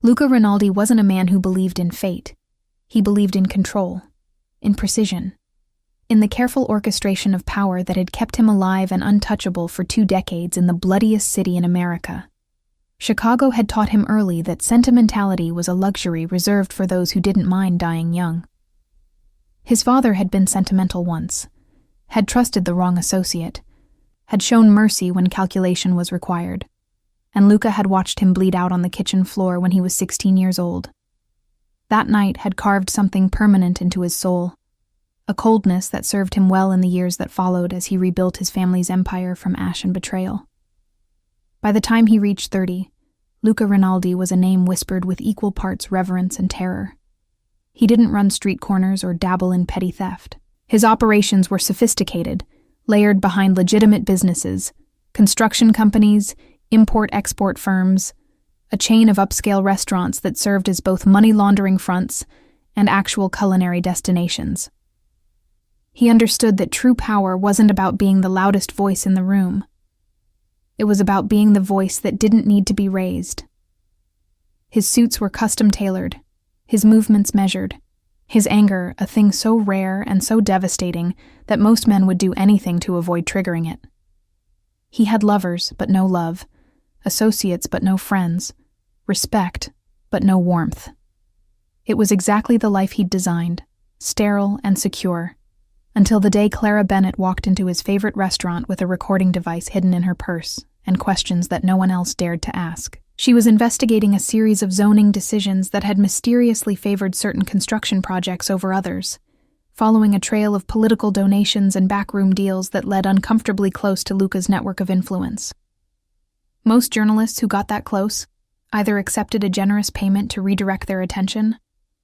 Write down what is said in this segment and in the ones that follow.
Luca Rinaldi wasn't a man who believed in fate. He believed in control, in precision, in the careful orchestration of power that had kept him alive and untouchable for 2 decades in the bloodiest city in America. Chicago had taught him early that sentimentality was a luxury reserved for those who didn't mind dying young. His father had been sentimental once, had trusted the wrong associate, had shown mercy when calculation was required, and Luca had watched him bleed out on the kitchen floor when he was 16 years old. That night had carved something permanent into his soul, a coldness that served him well in the years that followed as he rebuilt his family's empire from ash and betrayal. By the time he reached 30, Luca Rinaldi was a name whispered with equal parts reverence and terror. He didn't run street corners or dabble in petty theft. His operations were sophisticated, layered behind legitimate businesses, construction companies, import-export firms, a chain of upscale restaurants that served as both money-laundering fronts and actual culinary destinations. He understood that true power wasn't about being the loudest voice in the room. It was about being the voice that didn't need to be raised. His suits were custom-tailored, his movements measured, his anger a thing so rare and so devastating that most men would do anything to avoid triggering it. He had lovers, but no love, associates, but no friends, respect, but no warmth. It was exactly the life he'd designed, sterile and secure, until the day Clara Bennett walked into his favorite restaurant with a recording device hidden in her purse and questions that no one else dared to ask. She was investigating a series of zoning decisions that had mysteriously favored certain construction projects over others, following a trail of political donations and backroom deals that led uncomfortably close to Luca's network of influence. Most journalists who got that close either accepted a generous payment to redirect their attention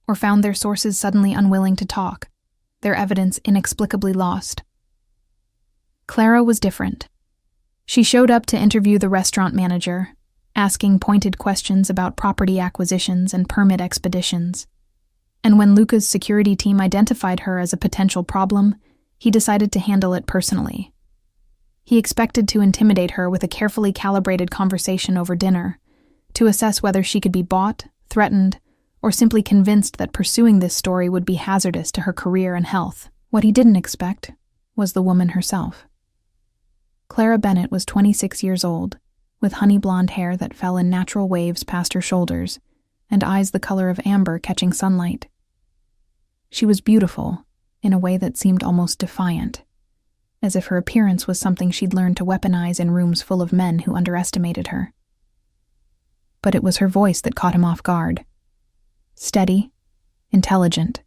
or found their sources suddenly unwilling to talk, their evidence inexplicably lost. Clara was different. She showed up to interview the restaurant manager, asking pointed questions about property acquisitions and permit expeditions. And when Luca's security team identified her as a potential problem, he decided to handle it personally. He expected to intimidate her with a carefully calibrated conversation over dinner, to assess whether she could be bought, threatened, or simply convinced that pursuing this story would be hazardous to her career and health. What he didn't expect was the woman herself. Clara Bennett was 26 years old, with honey blonde hair that fell in natural waves past her shoulders, and eyes the color of amber catching sunlight. She was beautiful, in a way that seemed almost defiant, as if her appearance was something she'd learned to weaponize in rooms full of men who underestimated her. But it was her voice that caught him off guard. Steady, intelligent,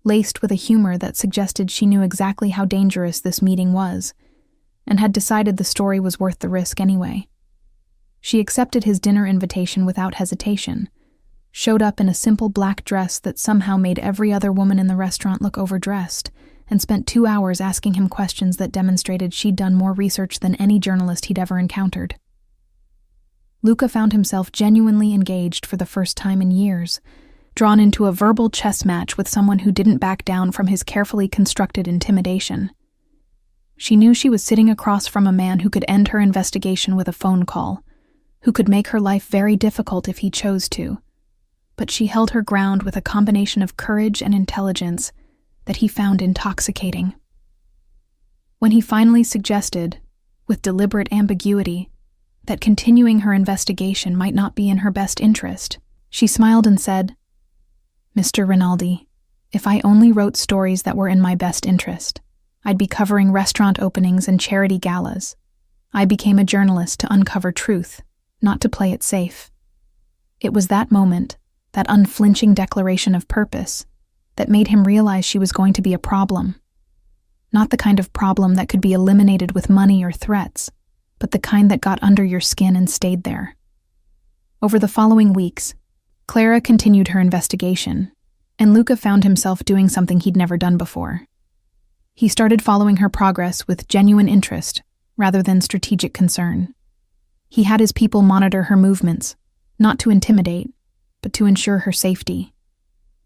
laced with a humor that suggested she knew exactly how dangerous this meeting was, and had decided the story was worth the risk anyway. She accepted his dinner invitation without hesitation, showed up in a simple black dress that somehow made every other woman in the restaurant look overdressed, and spent 2 hours asking him questions that demonstrated she'd done more research than any journalist he'd ever encountered. Luca found himself genuinely engaged for the first time in years, drawn into a verbal chess match with someone who didn't back down from his carefully constructed intimidation. She knew she was sitting across from a man who could end her investigation with a phone call, who could make her life very difficult if he chose to, but she held her ground with a combination of courage and intelligence that he found intoxicating. When he finally suggested, with deliberate ambiguity, that continuing her investigation might not be in her best interest, she smiled and said, "Mr. Rinaldi, if I only wrote stories that were in my best interest, I'd be covering restaurant openings and charity galas. I became a journalist to uncover truth, not to play it safe." It was that moment, that unflinching declaration of purpose, that made him realize she was going to be a problem. Not the kind of problem that could be eliminated with money or threats, but the kind that got under your skin and stayed there. Over the following weeks, Clara continued her investigation, and Luca found himself doing something he'd never done before. He started following her progress with genuine interest, rather than strategic concern. He had his people monitor her movements, not to intimidate, but to ensure her safety,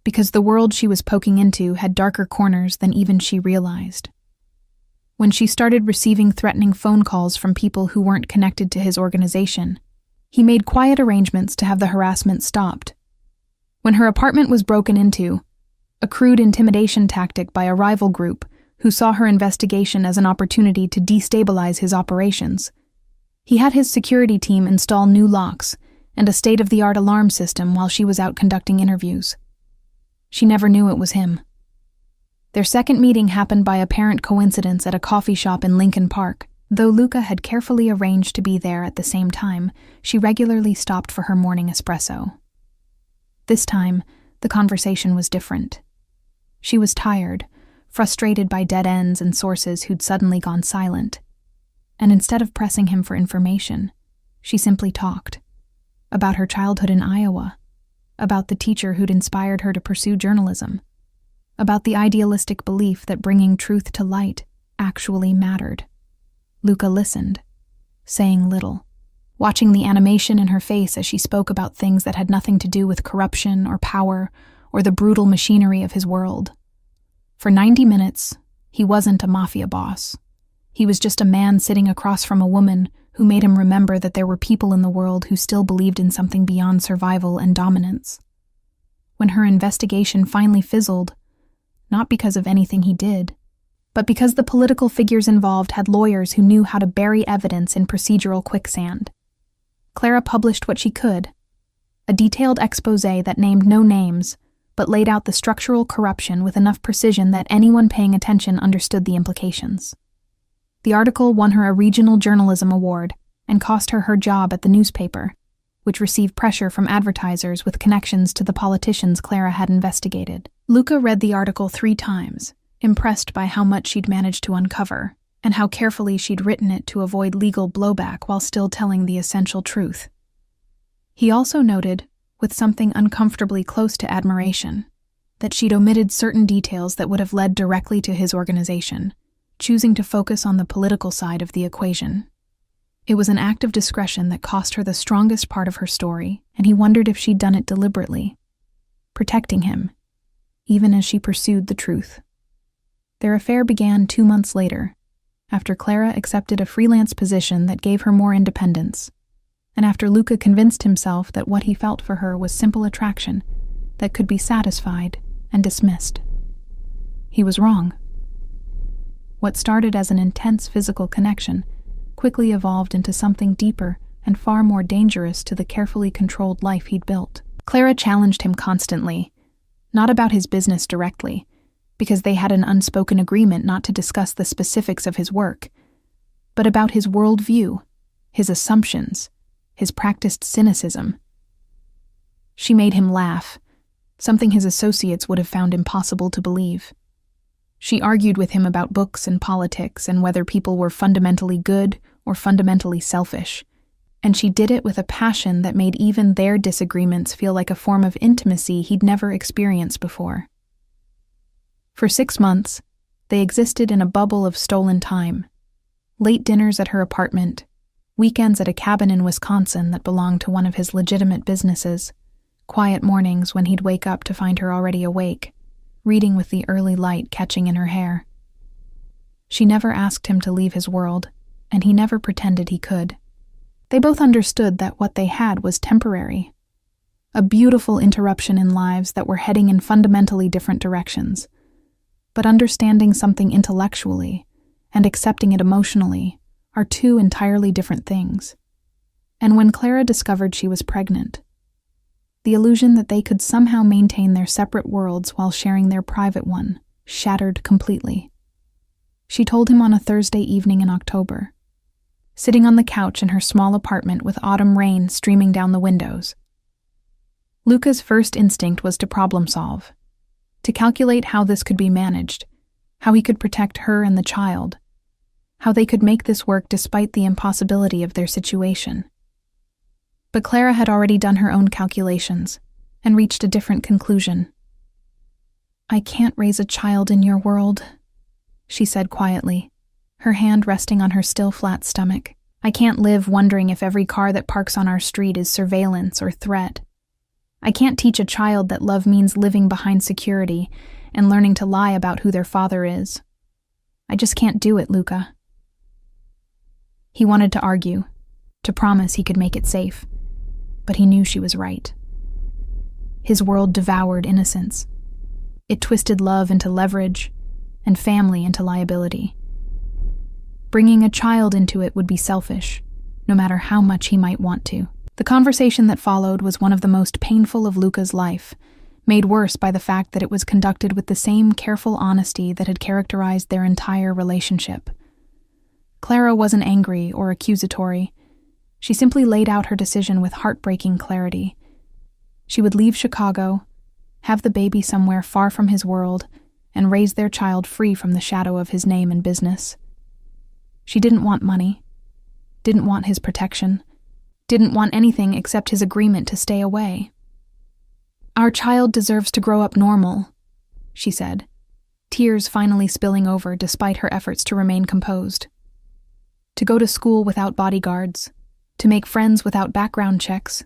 because the world she was poking into had darker corners than even she realized. When she started receiving threatening phone calls from people who weren't connected to his organization, He made quiet arrangements to have the harassment stopped. When her apartment was broken into, a crude intimidation tactic by a rival group who saw her investigation as an opportunity to destabilize his operations, he had his security team install new locks and a state-of-the-art alarm system while she was out conducting interviews. She never knew it was him. Their second meeting happened by apparent coincidence at a coffee shop in Lincoln Park. Though Luca had carefully arranged to be there at the same time, she regularly stopped for her morning espresso. This time, the conversation was different. She was tired, frustrated by dead ends and sources who'd suddenly gone silent. And instead of pressing him for information, she simply talked. About her childhood in Iowa, about the teacher who'd inspired her to pursue journalism, about the idealistic belief that bringing truth to light actually mattered. Luca listened, saying little, watching the animation in her face as she spoke about things that had nothing to do with corruption or power or the brutal machinery of his world. For 90 minutes, he wasn't a mafia boss. He was just a man sitting across from a woman who made him remember that there were people in the world who still believed in something beyond survival and dominance. When her investigation finally fizzled, not because of anything he did, but because the political figures involved had lawyers who knew how to bury evidence in procedural quicksand, Clara published what she could, a detailed exposé that named no names, but laid out the structural corruption with enough precision that anyone paying attention understood the implications. The article won her a regional journalism award and cost her her job at the newspaper, which received pressure from advertisers with connections to the politicians Clara had investigated. Luca read the article 3 times, impressed by how much she'd managed to uncover, and how carefully she'd written it to avoid legal blowback while still telling the essential truth. He also noted, with something uncomfortably close to admiration, that she'd omitted certain details that would have led directly to his organization, choosing to focus on the political side of the equation. It was an act of discretion that cost her the strongest part of her story, and he wondered if she'd done it deliberately, protecting him, even as she pursued the truth. Their affair began 2 months later, after Clara accepted a freelance position that gave her more independence, and after Luca convinced himself that what he felt for her was simple attraction that could be satisfied and dismissed. He was wrong. What started as an intense physical connection quickly evolved into something deeper and far more dangerous to the carefully controlled life he'd built. Clara challenged him constantly, not about his business directly, because they had an unspoken agreement not to discuss the specifics of his work, but about his worldview, his assumptions, his practiced cynicism. She made him laugh, something his associates would have found impossible to believe. She argued with him about books and politics and whether people were fundamentally good or fundamentally selfish, and she did it with a passion that made even their disagreements feel like a form of intimacy he'd never experienced before. For 6 months, they existed in a bubble of stolen time. Late dinners at her apartment, weekends at a cabin in Wisconsin that belonged to one of his legitimate businesses, quiet mornings when he'd wake up to find her already awake, reading with the early light catching in her hair. She never asked him to leave his world, and he never pretended he could. They both understood that what they had was temporary, a beautiful interruption in lives that were heading in fundamentally different directions. But understanding something intellectually and accepting it emotionally are 2 entirely different things. And when Clara discovered she was pregnant, the illusion that they could somehow maintain their separate worlds while sharing their private one shattered completely. She told him on a Thursday evening in October, sitting on the couch in her small apartment with autumn rain streaming down the windows. Luca's first instinct was to problem solve, to calculate how this could be managed, how he could protect her and the child, how they could make this work despite the impossibility of their situation. But Clara had already done her own calculations and reached a different conclusion. "I can't raise a child in your world," she said quietly, her hand resting on her still flat stomach. "I can't live wondering if every car that parks on our street is surveillance or threat. I can't teach a child that love means living behind security and learning to lie about who their father is. I just can't do it, Luca." He wanted to argue, to promise he could make it safe, but he knew she was right. His world devoured innocence. It twisted love into leverage and family into liability. Bringing a child into it would be selfish, no matter how much he might want to. The conversation that followed was one of the most painful of Luca's life, made worse by the fact that it was conducted with the same careful honesty that had characterized their entire relationship. Clara wasn't angry or accusatory. She simply laid out her decision with heartbreaking clarity. She would leave Chicago, have the baby somewhere far from his world, and raise their child free from the shadow of his name and business. She didn't want money, didn't want his protection, didn't want anything except his agreement to stay away. "Our child deserves to grow up normal," she said, tears finally spilling over despite her efforts to remain composed. "To go to school without bodyguards, to make friends without background checks,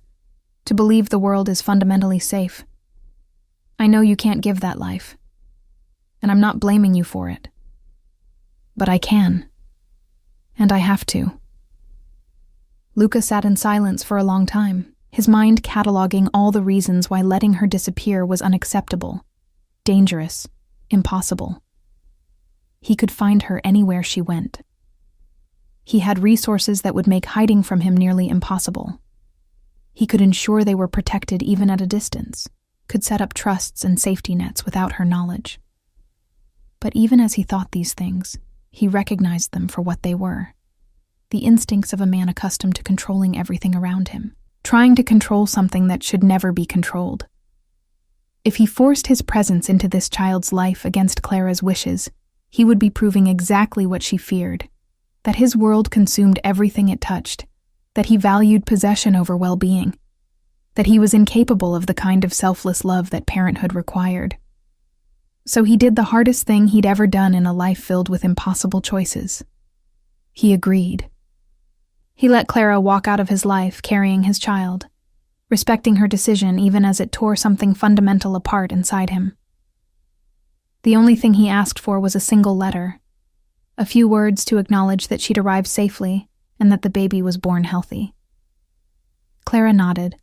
to believe the world is fundamentally safe. I know you can't give that life, and I'm not blaming you for it. But I can, and I have to." Luca sat in silence for a long time, his mind cataloging all the reasons why letting her disappear was unacceptable, dangerous, impossible. He could find her anywhere she went. He had resources that would make hiding from him nearly impossible. He could ensure they were protected even at a distance, could set up trusts and safety nets without her knowledge. But even as he thought these things, he recognized them for what they were. The instincts of a man accustomed to controlling everything around him, trying to control something that should never be controlled. If he forced his presence into this child's life against Clara's wishes, he would be proving exactly what she feared, that his world consumed everything it touched, that he valued possession over well-being, that he was incapable of the kind of selfless love that parenthood required. So he did the hardest thing he'd ever done in a life filled with impossible choices. He agreed. He let Clara walk out of his life carrying his child, respecting her decision even as it tore something fundamental apart inside him. The only thing he asked for was a single letter, a few words to acknowledge that she'd arrived safely and that the baby was born healthy. Clara nodded,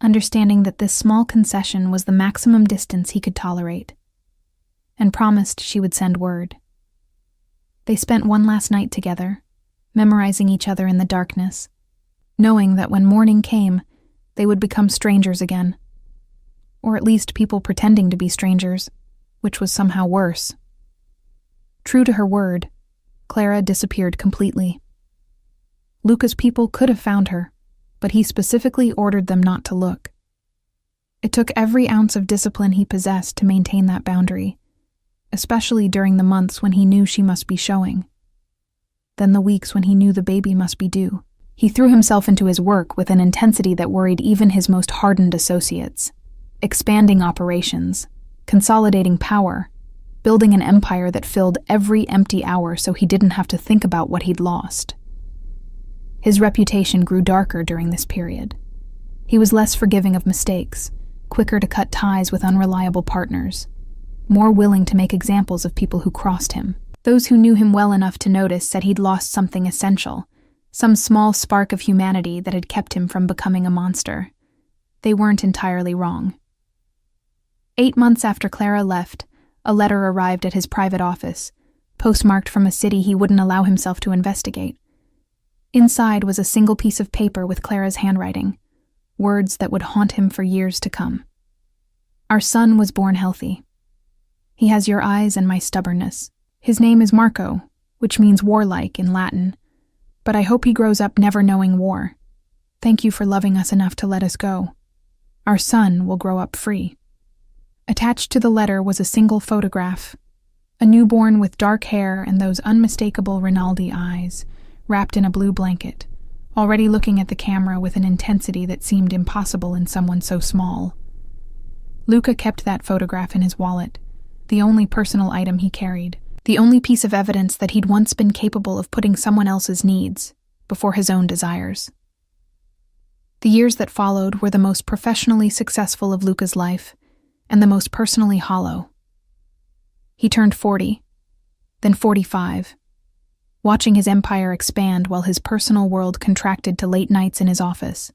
understanding that this small concession was the maximum distance he could tolerate, and promised she would send word. They spent one last night together, memorizing each other in the darkness, knowing that when morning came, they would become strangers again. Or at least people pretending to be strangers, which was somehow worse. True to her word, Clara disappeared completely. Luca's people could have found her, but he specifically ordered them not to look. It took every ounce of discipline he possessed to maintain that boundary, especially during the months when he knew she must be showing. Then the weeks when he knew the baby must be due. He threw himself into his work with an intensity that worried even his most hardened associates, expanding operations, consolidating power, building an empire that filled every empty hour so he didn't have to think about what he'd lost. His reputation grew darker during this period. He was less forgiving of mistakes, quicker to cut ties with unreliable partners, more willing to make examples of people who crossed him. Those who knew him well enough to notice said he'd lost something essential, some small spark of humanity that had kept him from becoming a monster. They weren't entirely wrong. 8 months after Clara left, a letter arrived at his private office, postmarked from a city he wouldn't allow himself to investigate. Inside was a single piece of paper with Clara's handwriting, words that would haunt him for years to come. "Our son was born healthy. He has your eyes and my stubbornness. His name is Marco, which means warlike in Latin, but I hope he grows up never knowing war. Thank you for loving us enough to let us go. Our son will grow up free." Attached to the letter was a single photograph, a newborn with dark hair and those unmistakable Rinaldi eyes, wrapped in a blue blanket, already looking at the camera with an intensity that seemed impossible in someone so small. Luca kept that photograph in his wallet, the only personal item he carried, the only piece of evidence that he'd once been capable of putting someone else's needs before his own desires. The years that followed were the most professionally successful of Luca's life, and the most personally hollow. He turned 40, then 45, watching his empire expand while his personal world contracted to late nights in his office.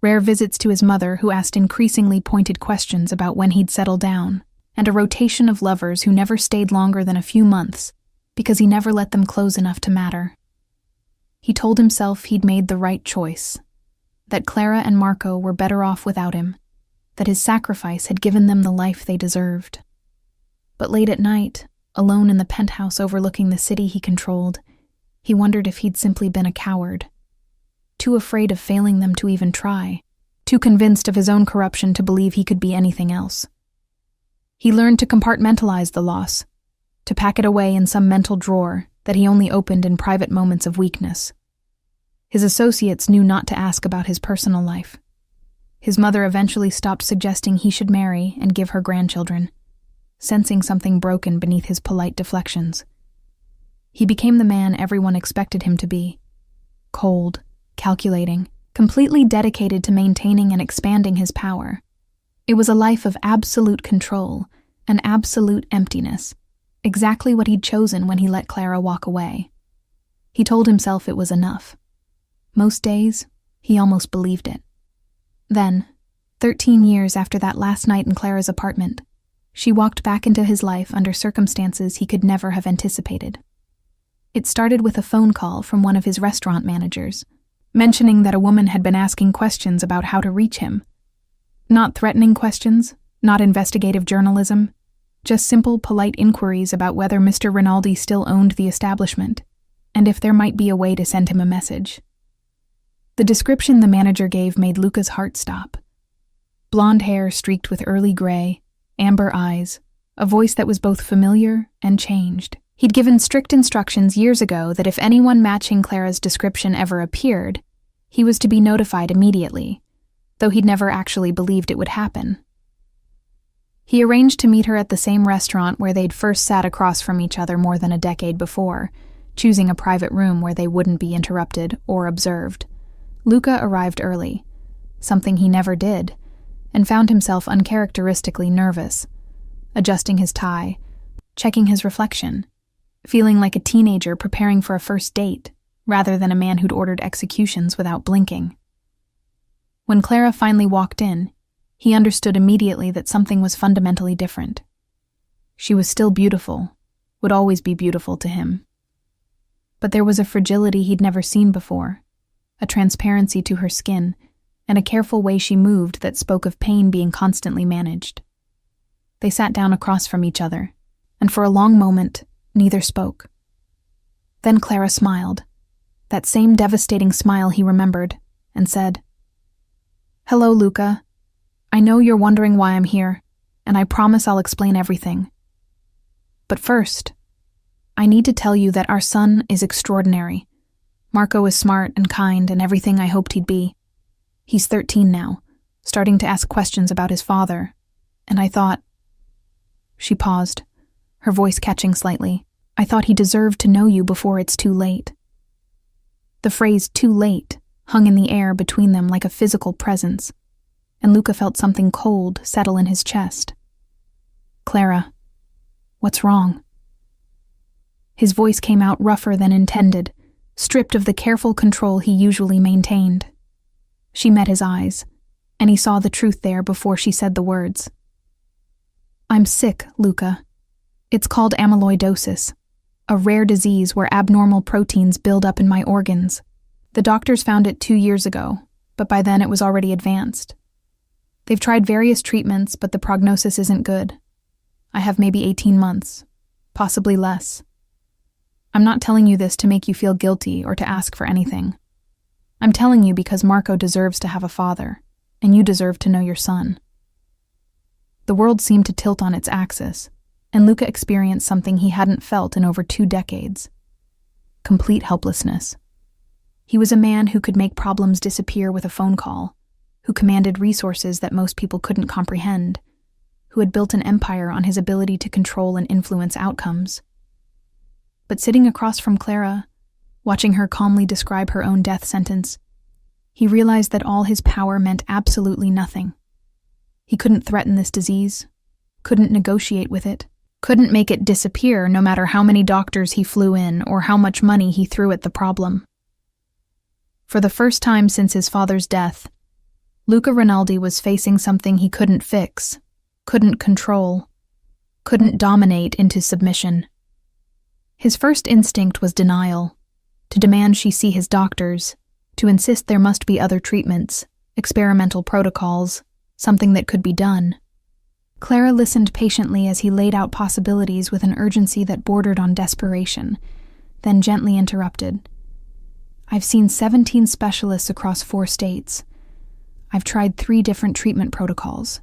rare visits to his mother who asked increasingly pointed questions about when he'd settle down, and a rotation of lovers who never stayed longer than a few months because he never let them close enough to matter. He told himself he'd made the right choice, that Clara and Marco were better off without him, that his sacrifice had given them the life they deserved. But late at night, alone in the penthouse overlooking the city he controlled, he wondered if he'd simply been a coward, too afraid of failing them to even try, too convinced of his own corruption to believe he could be anything else. He learned to compartmentalize the loss, to pack it away in some mental drawer that he only opened in private moments of weakness. His associates knew not to ask about his personal life. His mother eventually stopped suggesting he should marry and give her grandchildren, sensing something broken beneath his polite deflections. He became the man everyone expected him to be, cold, calculating, completely dedicated to maintaining and expanding his power. It was a life of absolute control and absolute emptiness, exactly what he'd chosen when he let Clara walk away. He told himself it was enough. Most days, he almost believed it. Then, 13 years after that last night in Clara's apartment, she walked back into his life under circumstances he could never have anticipated. It started with a phone call from one of his restaurant managers, mentioning that a woman had been asking questions about how to reach him. Not threatening questions, not investigative journalism, just simple, polite inquiries about whether Mr. Rinaldi still owned the establishment, and if there might be a way to send him a message. The description the manager gave made Luca's heart stop. Blonde hair streaked with early gray, amber eyes, a voice that was both familiar and changed. He'd given strict instructions years ago that if anyone matching Clara's description ever appeared, he was to be notified immediately, though he'd never actually believed it would happen. He arranged to meet her at the same restaurant where they'd first sat across from each other more than a decade before, choosing a private room where they wouldn't be interrupted or observed. Luca arrived early, something he never did, and found himself uncharacteristically nervous, adjusting his tie, checking his reflection, feeling like a teenager preparing for a first date, rather than a man who'd ordered executions without blinking. When Clara finally walked in, he understood immediately that something was fundamentally different. She was still beautiful, would always be beautiful to him. But there was a fragility he'd never seen before, a transparency to her skin, and a careful way she moved that spoke of pain being constantly managed. They sat down across from each other, and for a long moment, neither spoke. Then Clara smiled, that same devastating smile he remembered, and said, "Hello, Luca. I know you're wondering why I'm here, and I promise I'll explain everything. But first, I need to tell you that our son is extraordinary. Marco is smart and kind and everything I hoped he'd be. He's 13 now, starting to ask questions about his father, and I thought..." She paused, her voice catching slightly. "I thought he deserved to know you before it's too late." The phrase "too late" hung in the air between them like a physical presence, and Luca felt something cold settle in his chest. "Clara, what's wrong?" His voice came out rougher than intended, stripped of the careful control he usually maintained. She met his eyes, and he saw the truth there before she said the words. "I'm sick, Luca. It's called amyloidosis, a rare disease where abnormal proteins build up in my organs. The doctors found it 2 years ago, but by then it was already advanced. They've tried various treatments, but the prognosis isn't good. I have maybe 18 months, possibly less. I'm not telling you this to make you feel guilty or to ask for anything. I'm telling you because Marco deserves to have a father, and you deserve to know your son." The world seemed to tilt on its axis, and Luca experienced something he hadn't felt in over 2 decades. Complete helplessness. He was a man who could make problems disappear with a phone call, who commanded resources that most people couldn't comprehend, who had built an empire on his ability to control and influence outcomes. But sitting across from Clara, watching her calmly describe her own death sentence, he realized that all his power meant absolutely nothing. He couldn't threaten this disease, couldn't negotiate with it, couldn't make it disappear no matter how many doctors he flew in or how much money he threw at the problem. For the first time since his father's death, Luca Rinaldi was facing something he couldn't fix, couldn't control, couldn't dominate into submission. His first instinct was denial, to demand she see his doctors, to insist there must be other treatments, experimental protocols, something that could be done. Clara listened patiently as he laid out possibilities with an urgency that bordered on desperation, then gently interrupted. I've seen 17 specialists across 4 states. I've tried 3 different treatment protocols.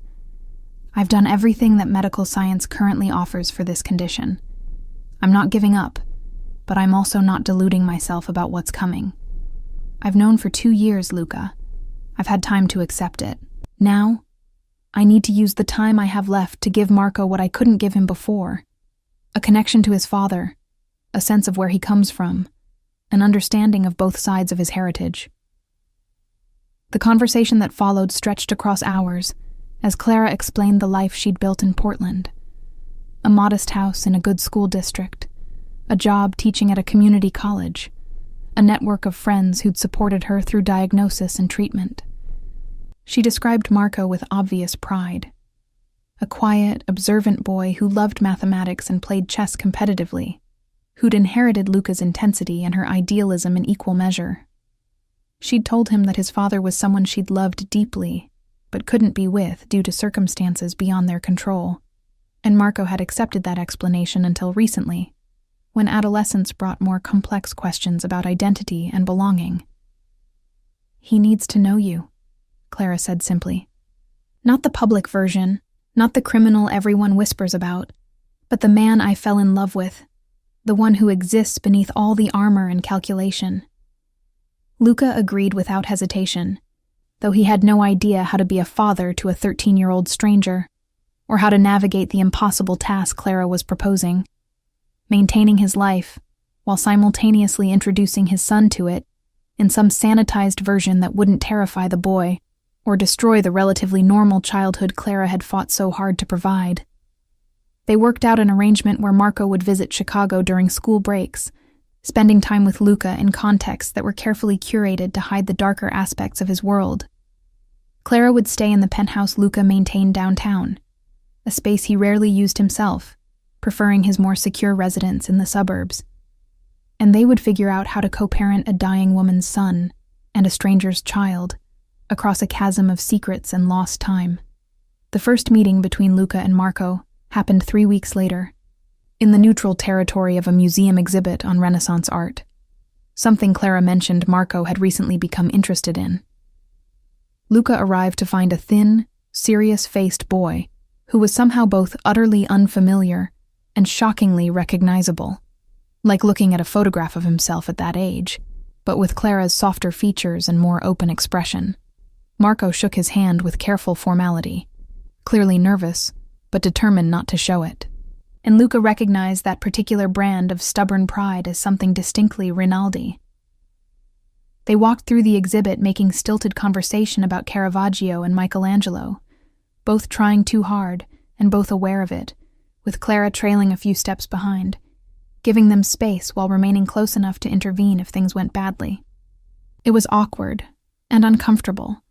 I've done everything that medical science currently offers for this condition. I'm not giving up, but I'm also not deluding myself about what's coming. I've known for 2 years, Luca. I've had time to accept it. Now, I need to use the time I have left to give Marco what I couldn't give him before. A connection to his father, a sense of where he comes from, an understanding of both sides of his heritage. The conversation that followed stretched across hours as Clara explained the life she'd built in Portland. A modest house in a good school district, a job teaching at a community college, a network of friends who'd supported her through diagnosis and treatment. She described Marco with obvious pride. A quiet, observant boy who loved mathematics and played chess competitively, who'd inherited Luca's intensity and her idealism in equal measure. She'd told him that his father was someone she'd loved deeply, but couldn't be with due to circumstances beyond their control, and Marco had accepted that explanation until recently, when adolescence brought more complex questions about identity and belonging. He needs to know you, Clara said simply. Not the public version, not the criminal everyone whispers about, but the man I fell in love with, the one who exists beneath all the armor and calculation. Luca agreed without hesitation, though he had no idea how to be a father to a 13-year-old stranger, or how to navigate the impossible task Clara was proposing. Maintaining his life, while simultaneously introducing his son to it, in some sanitized version that wouldn't terrify the boy, or destroy the relatively normal childhood Clara had fought so hard to provide. They worked out an arrangement where Marco would visit Chicago during school breaks, spending time with Luca in contexts that were carefully curated to hide the darker aspects of his world. Clara would stay in the penthouse Luca maintained downtown, a space he rarely used himself, preferring his more secure residence in the suburbs. And they would figure out how to co-parent a dying woman's son and a stranger's child, across a chasm of secrets and lost time. The first meeting between Luca and Marco happened 3 weeks later, in the neutral territory of a museum exhibit on Renaissance art, something Clara mentioned Marco had recently become interested in. Luca arrived to find a thin, serious-faced boy who was somehow both utterly unfamiliar and shockingly recognizable, like looking at a photograph of himself at that age, but with Clara's softer features and more open expression. Marco shook his hand with careful formality, clearly nervous, but determined not to show it. And Luca recognized that particular brand of stubborn pride as something distinctly Rinaldi. They walked through the exhibit making stilted conversation about Caravaggio and Michelangelo, both trying too hard and both aware of it, with Clara trailing a few steps behind, giving them space while remaining close enough to intervene if things went badly. It was awkward and uncomfortable,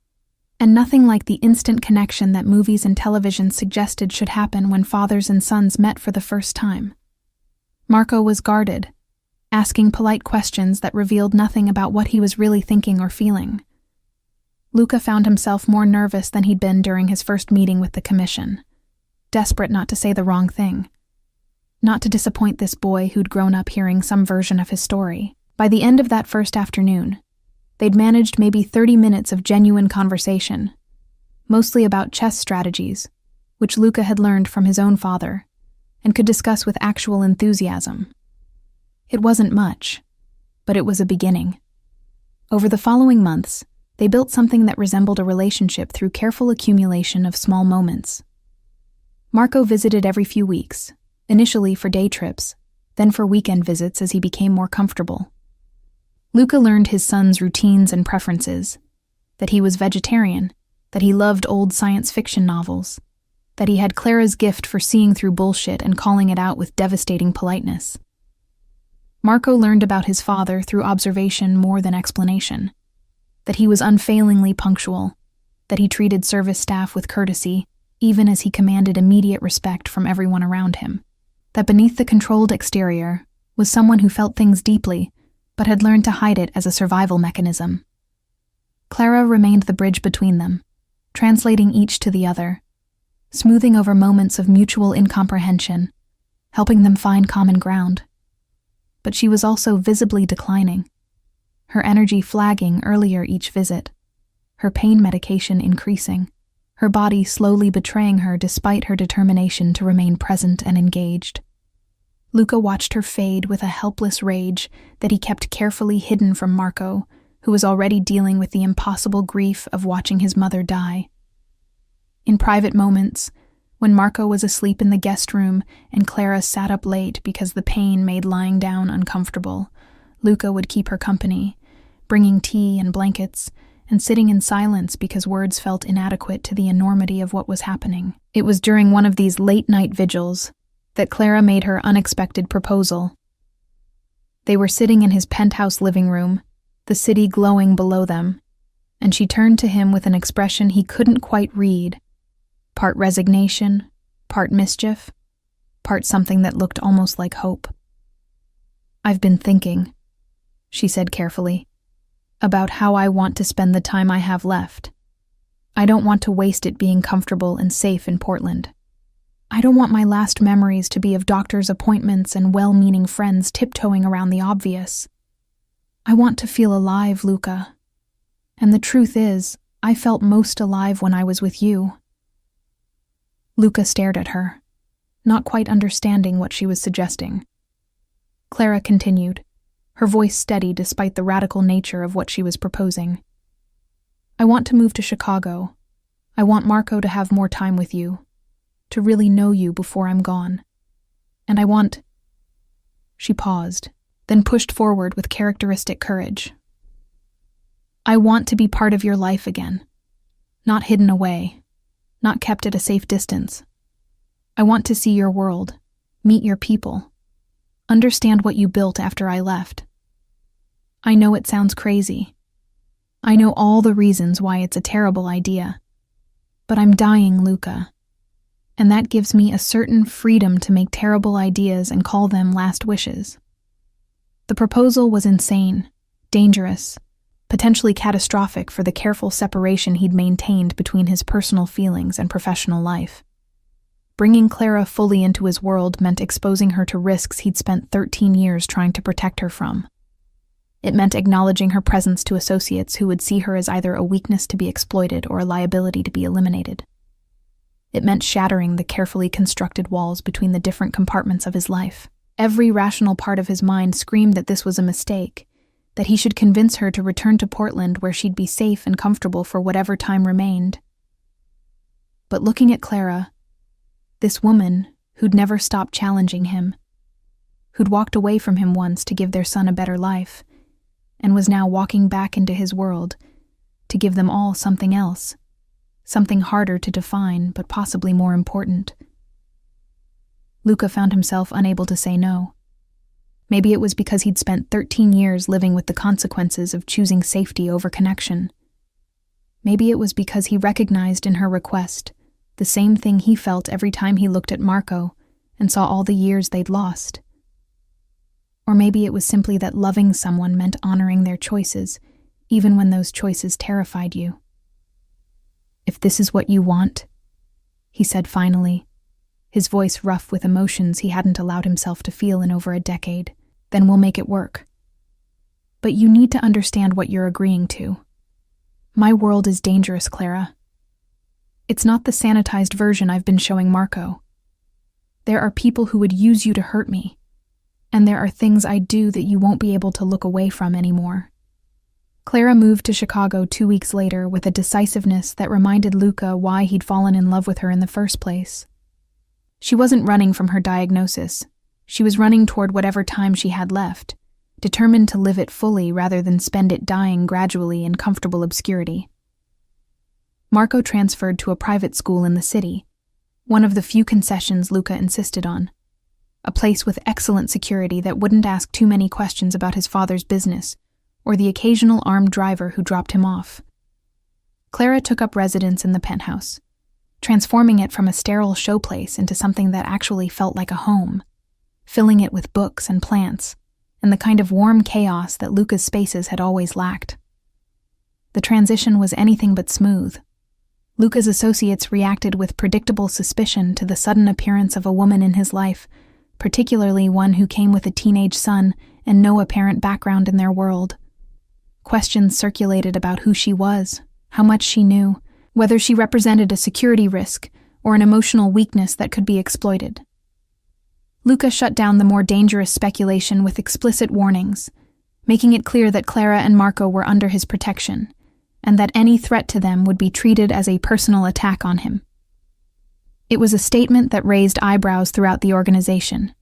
and nothing like the instant connection that movies and television suggested should happen when fathers and sons met for the first time. Marco was guarded, asking polite questions that revealed nothing about what he was really thinking or feeling. Luca found himself more nervous than he'd been during his first meeting with the commission, desperate not to say the wrong thing, not to disappoint this boy who'd grown up hearing some version of his story. By the end of that first afternoon, they'd managed maybe 30 minutes of genuine conversation, mostly about chess strategies, which Luca had learned from his own father, and could discuss with actual enthusiasm. It wasn't much, but it was a beginning. Over the following months, they built something that resembled a relationship through careful accumulation of small moments. Marco visited every few weeks, initially for day trips, then for weekend visits as he became more comfortable. Luca learned his son's routines and preferences, that he was vegetarian, that he loved old science fiction novels, that he had Clara's gift for seeing through bullshit and calling it out with devastating politeness. Marco learned about his father through observation more than explanation, that he was unfailingly punctual, that he treated service staff with courtesy, even as he commanded immediate respect from everyone around him. That beneath the controlled exterior was someone who felt things deeply, but had learned to hide it as a survival mechanism. Clara remained the bridge between them, translating each to the other, smoothing over moments of mutual incomprehension, helping them find common ground. But she was also visibly declining, her energy flagging earlier each visit, her pain medication increasing, her body slowly betraying her despite her determination to remain present and engaged. Luca watched her fade with a helpless rage that he kept carefully hidden from Marco, who was already dealing with the impossible grief of watching his mother die. In private moments, when Marco was asleep in the guest room and Clara sat up late because the pain made lying down uncomfortable, Luca would keep her company, bringing tea and blankets, and sitting in silence because words felt inadequate to the enormity of what was happening. It was during one of these late-night vigils that Clara made her unexpected proposal. They were sitting in his penthouse living room, the city glowing below them, and she turned to him with an expression he couldn't quite read, part resignation, part mischief, part something that looked almost like hope. "I've been thinking," she said carefully, "about how I want to spend the time I have left. I don't want to waste it being comfortable and safe in Portland. I don't want my last memories to be of doctor's appointments and well-meaning friends tiptoeing around the obvious. I want to feel alive, Luca. And the truth is, I felt most alive when I was with you." Luca stared at her, not quite understanding what she was suggesting. Clara continued, her voice steady despite the radical nature of what she was proposing. "I want to move to Chicago. I want Marco to have more time with you, to really know you before I'm gone. And I want—" She paused, then pushed forward with characteristic courage. "I want to be part of your life again, not hidden away, not kept at a safe distance. I want to see your world, meet your people, understand what you built after I left. I know it sounds crazy. I know all the reasons why it's a terrible idea. But I'm dying, Luca. And that gives me a certain freedom to make terrible ideas and call them last wishes." The proposal was insane, dangerous, potentially catastrophic for the careful separation he'd maintained between his personal feelings and professional life. Bringing Clara fully into his world meant exposing her to risks he'd spent 13 years trying to protect her from. It meant acknowledging her presence to associates who would see her as either a weakness to be exploited or a liability to be eliminated. It meant shattering the carefully constructed walls between the different compartments of his life. Every rational part of his mind screamed that this was a mistake, that he should convince her to return to Portland where she'd be safe and comfortable for whatever time remained. But looking at Clara, this woman who'd never stopped challenging him, who'd walked away from him once to give their son a better life, and was now walking back into his world to give them all something else, something harder to define but possibly more important. Luca found himself unable to say no. Maybe it was because he'd spent 13 years living with the consequences of choosing safety over connection. Maybe it was because he recognized in her request the same thing he felt every time he looked at Marco and saw all the years they'd lost. Or maybe it was simply that loving someone meant honoring their choices, even when those choices terrified you. "If this is what you want," he said finally, his voice rough with emotions he hadn't allowed himself to feel in over a decade, "then we'll make it work. But you need to understand what you're agreeing to. My world is dangerous, Clara. It's not the sanitized version I've been showing Marco. There are people who would use you to hurt me, and there are things I do that you won't be able to look away from anymore." Clara moved to Chicago 2 weeks later with a decisiveness that reminded Luca why he'd fallen in love with her in the first place. She wasn't running from her diagnosis. She was running toward whatever time she had left, determined to live it fully rather than spend it dying gradually in comfortable obscurity. Marco transferred to a private school in the city, one of the few concessions Luca insisted on, a place with excellent security that wouldn't ask too many questions about his father's business or the occasional armed driver who dropped him off. Clara took up residence in the penthouse, transforming it from a sterile showplace into something that actually felt like a home, filling it with books and plants, and the kind of warm chaos that Luca's spaces had always lacked. The transition was anything but smooth. Luca's associates reacted with predictable suspicion to the sudden appearance of a woman in his life, particularly one who came with a teenage son and no apparent background in their world. Questions circulated about who she was, how much she knew, whether she represented a security risk or an emotional weakness that could be exploited. Luca shut down the more dangerous speculation with explicit warnings, making it clear that Clara and Marco were under his protection, and that any threat to them would be treated as a personal attack on him. It was a statement that raised eyebrows throughout the organization.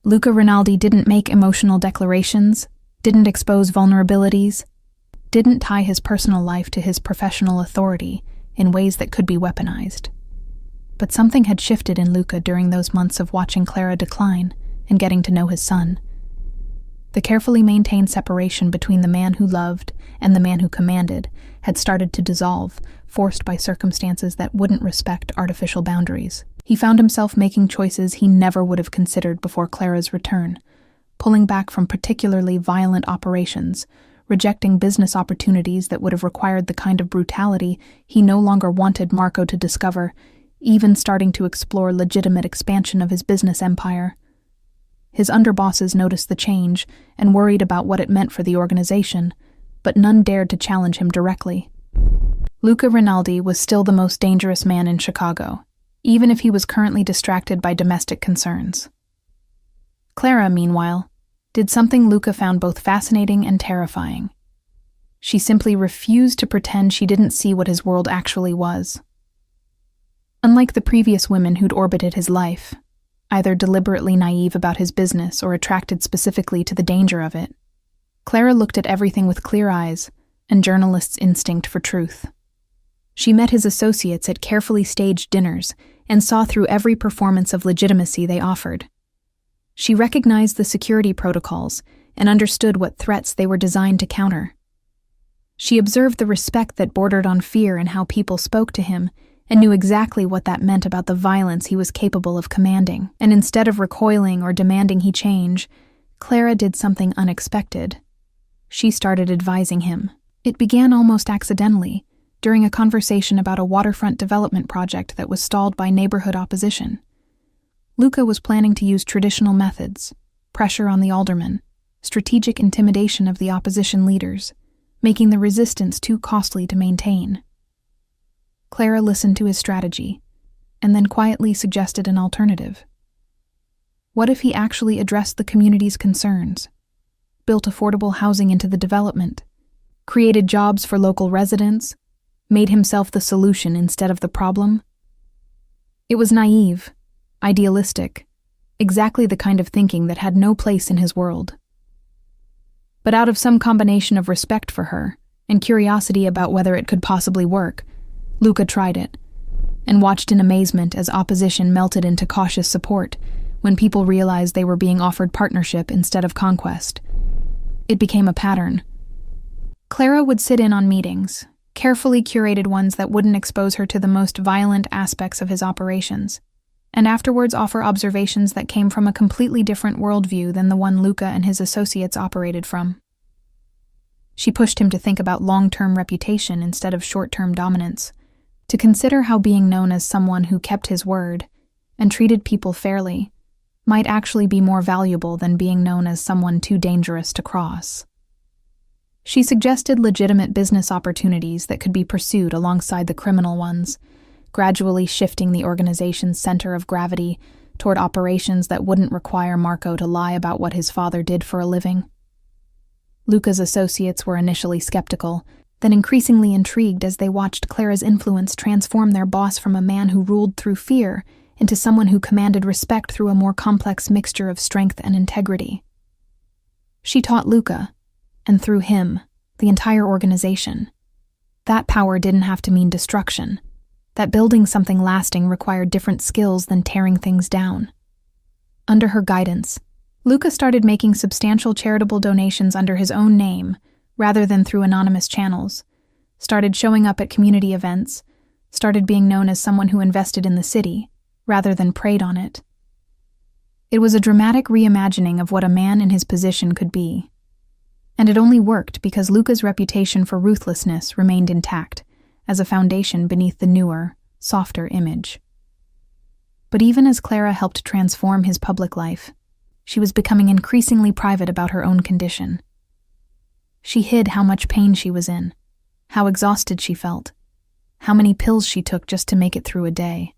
Luca Rinaldi didn't make emotional declarations, didn't expose vulnerabilities, didn't tie his personal life to his professional authority in ways that could be weaponized. But something had shifted in Luca during those months of watching Clara decline and getting to know his son. The carefully maintained separation between the man who loved and the man who commanded had started to dissolve, forced by circumstances that wouldn't respect artificial boundaries. He found himself making choices he never would have considered before Clara's return, pulling back from particularly violent operations, rejecting business opportunities that would have required the kind of brutality he no longer wanted Marco to discover, even starting to explore legitimate expansion of his business empire. His underbosses noticed the change and worried about what it meant for the organization, but none dared to challenge him directly. Luca Rinaldi was still the most dangerous man in Chicago, even if he was currently distracted by domestic concerns. Clara, meanwhile, did something Luca found both fascinating and terrifying. She simply refused to pretend she didn't see what his world actually was. Unlike the previous women who'd orbited his life, either deliberately naive about his business or attracted specifically to the danger of it, Clara looked at everything with clear eyes and journalist's instinct for truth. She met his associates at carefully staged dinners and saw through every performance of legitimacy they offered. She recognized the security protocols and understood what threats they were designed to counter. She observed the respect that bordered on fear in how people spoke to him and knew exactly what that meant about the violence he was capable of commanding. And instead of recoiling or demanding he change, Clara did something unexpected. She started advising him. It began almost accidentally, during a conversation about a waterfront development project that was stalled by neighborhood opposition. Luca was planning to use traditional methods, pressure on the aldermen, strategic intimidation of the opposition leaders, making the resistance too costly to maintain. Clara listened to his strategy, and then quietly suggested an alternative. What if he actually addressed the community's concerns, built affordable housing into the development, created jobs for local residents, made himself the solution instead of the problem? It was naive, idealistic, exactly the kind of thinking that had no place in his world. But out of some combination of respect for her and curiosity about whether it could possibly work, Luca tried it, and watched in amazement as opposition melted into cautious support when people realized they were being offered partnership instead of conquest. It became a pattern. Clara would sit in on meetings, carefully curated ones that wouldn't expose her to the most violent aspects of his operations, and afterwards offer observations that came from a completely different worldview than the one Luca and his associates operated from. She pushed him to think about long-term reputation instead of short-term dominance, to consider how being known as someone who kept his word and treated people fairly might actually be more valuable than being known as someone too dangerous to cross. She suggested legitimate business opportunities that could be pursued alongside the criminal ones, gradually shifting the organization's center of gravity toward operations that wouldn't require Marco to lie about what his father did for a living. Luca's associates were initially skeptical, then increasingly intrigued as they watched Clara's influence transform their boss from a man who ruled through fear into someone who commanded respect through a more complex mixture of strength and integrity. She taught Luca, and through him, the entire organization, that power didn't have to mean destruction, that building something lasting required different skills than tearing things down. Under her guidance, Luca started making substantial charitable donations under his own name, rather than through anonymous channels, started showing up at community events, started being known as someone who invested in the city, rather than preyed on it. It was a dramatic reimagining of what a man in his position could be. And it only worked because Luca's reputation for ruthlessness remained intact, as a foundation beneath the newer, softer image. But even as Clara helped transform his public life, she was becoming increasingly private about her own condition. She hid how much pain she was in, how exhausted she felt, how many pills she took just to make it through a day.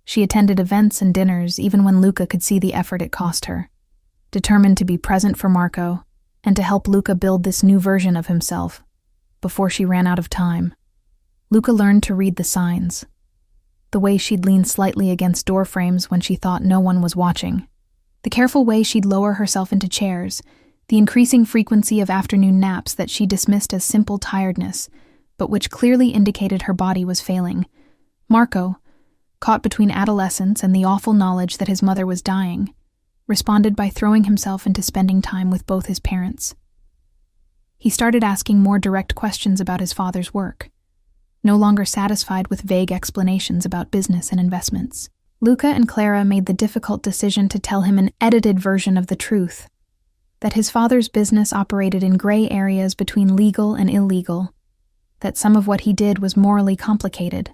She attended events and dinners even when Luca could see the effort it cost her, determined to be present for Marco and to help Luca build this new version of himself before she ran out of time. Luca learned to read the signs. The way she'd lean slightly against door frames when she thought no one was watching. The careful way she'd lower herself into chairs. The increasing frequency of afternoon naps that she dismissed as simple tiredness, but which clearly indicated her body was failing. Marco, caught between adolescence and the awful knowledge that his mother was dying, responded by throwing himself into spending time with both his parents. He started asking more direct questions about his father's work, no longer satisfied with vague explanations about business and investments. Luca and Clara made the difficult decision to tell him an edited version of the truth, that his father's business operated in gray areas between legal and illegal, that some of what he did was morally complicated,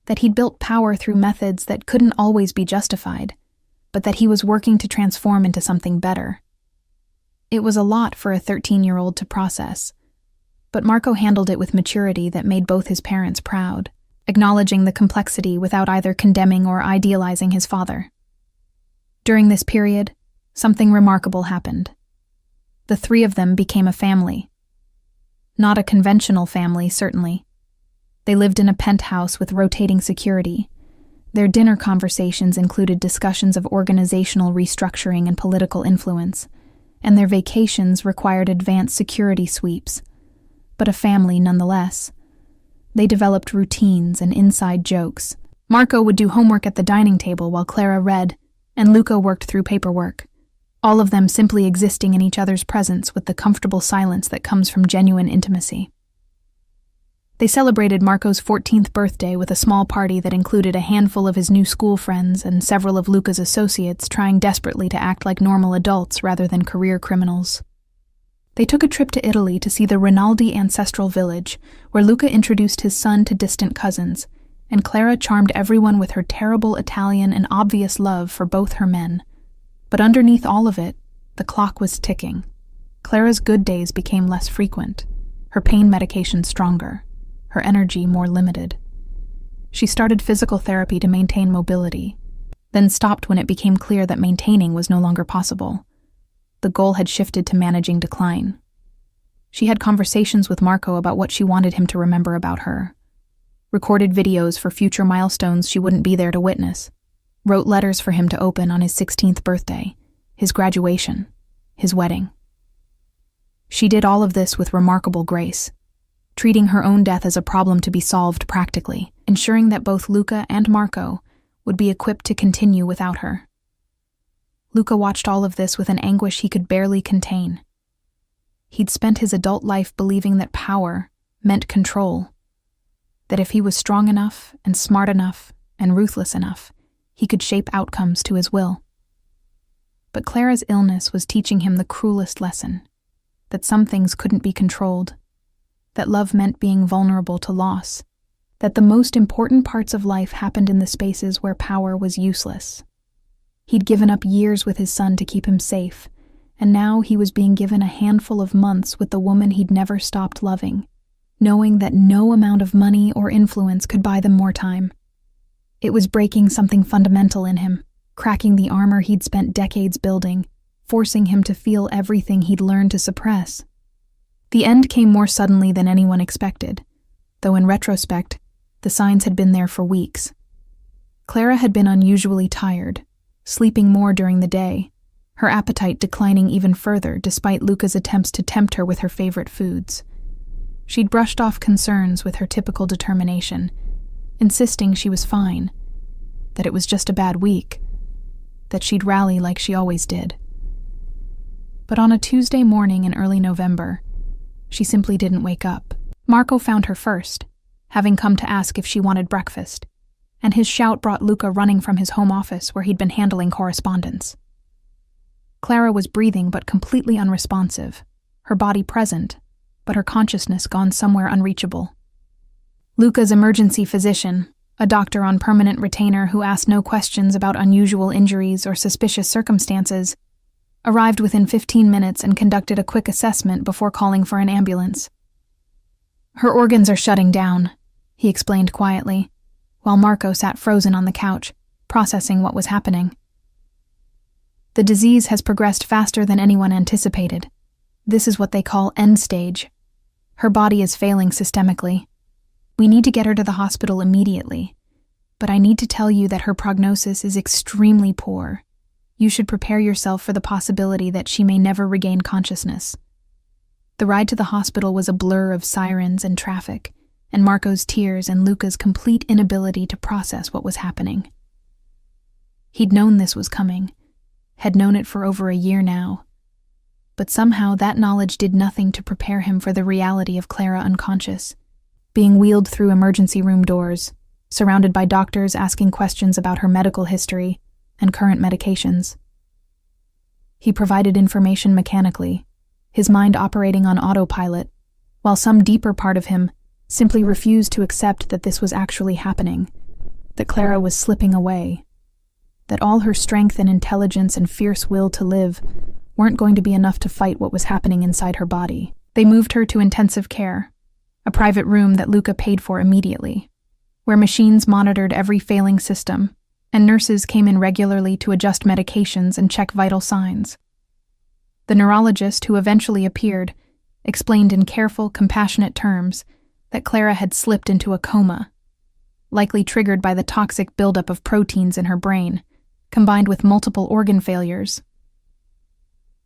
that he'd built power through methods that couldn't always be justified, but that he was working to transform into something better. It was a lot for a 13-year-old to process, but Marco handled it with maturity that made both his parents proud, acknowledging the complexity without either condemning or idealizing his father. During this period, something remarkable happened. The three of them became a family. Not a conventional family, certainly. They lived in a penthouse with rotating security. Their dinner conversations included discussions of organizational restructuring and political influence, and their vacations required advanced security sweeps. But a family nonetheless. They developed routines and inside jokes. Marco would do homework at the dining table while Clara read, and Luca worked through paperwork, all of them simply existing in each other's presence with the comfortable silence that comes from genuine intimacy. They celebrated Marco's 14th birthday with a small party that included a handful of his new school friends and several of Luca's associates trying desperately to act like normal adults rather than career criminals. They took a trip to Italy to see the Rinaldi ancestral village, where Luca introduced his son to distant cousins, and Clara charmed everyone with her terrible Italian and obvious love for both her men. But underneath all of it, the clock was ticking. Clara's good days became less frequent, her pain medication stronger, her energy more limited. She started physical therapy to maintain mobility, then stopped when it became clear that maintaining was no longer possible. The goal had shifted to managing decline. She had conversations with Marco about what she wanted him to remember about her, recorded videos for future milestones she wouldn't be there to witness, wrote letters for him to open on his 16th birthday, his graduation, his wedding. She did all of this with remarkable grace, treating her own death as a problem to be solved practically, ensuring that both Luca and Marco would be equipped to continue without her. Luca watched all of this with an anguish he could barely contain. He'd spent his adult life believing that power meant control, that if he was strong enough and smart enough and ruthless enough, he could shape outcomes to his will. But Clara's illness was teaching him the cruelest lesson, that some things couldn't be controlled, that love meant being vulnerable to loss, that the most important parts of life happened in the spaces where power was useless. He'd given up years with his son to keep him safe, and now he was being given a handful of months with the woman he'd never stopped loving, knowing that no amount of money or influence could buy them more time. It was breaking something fundamental in him, cracking the armor he'd spent decades building, forcing him to feel everything he'd learned to suppress. The end came more suddenly than anyone expected, though in retrospect, the signs had been there for weeks. Clara had been unusually tired, sleeping more during the day, her appetite declining even further despite Luca's attempts to tempt her with her favorite foods. She'd brushed off concerns with her typical determination, insisting she was fine, that it was just a bad week, that she'd rally like she always did. But on a Tuesday morning in early November, she simply didn't wake up. Marco found her first, having come to ask if she wanted breakfast, and his shout brought Luca running from his home office where he'd been handling correspondence. Clara was breathing but completely unresponsive, her body present, but her consciousness gone somewhere unreachable. Luca's emergency physician, a doctor on permanent retainer who asked no questions about unusual injuries or suspicious circumstances, arrived within 15 minutes and conducted a quick assessment before calling for an ambulance. "Her organs are shutting down," he explained quietly, while Marco sat frozen on the couch, processing what was happening. "The disease has progressed faster than anyone anticipated. This is what they call end stage. Her body is failing systemically. We need to get her to the hospital immediately, but I need to tell you that her prognosis is extremely poor. You should prepare yourself for the possibility that she may never regain consciousness." The ride to the hospital was a blur of sirens and traffic, and Marco's tears and Luca's complete inability to process what was happening. He'd known this was coming, had known it for over a year now, but somehow that knowledge did nothing to prepare him for the reality of Clara unconscious, being wheeled through emergency room doors, surrounded by doctors asking questions about her medical history and current medications. He provided information mechanically, his mind operating on autopilot, while some deeper part of him simply refused to accept that this was actually happening, that Clara was slipping away, that all her strength and intelligence and fierce will to live weren't going to be enough to fight what was happening inside her body. They moved her to intensive care, a private room that Luca paid for immediately, where machines monitored every failing system, and nurses came in regularly to adjust medications and check vital signs. The neurologist, who eventually appeared, explained in careful, compassionate terms that Clara had slipped into a coma, likely triggered by the toxic buildup of proteins in her brain, combined with multiple organ failures.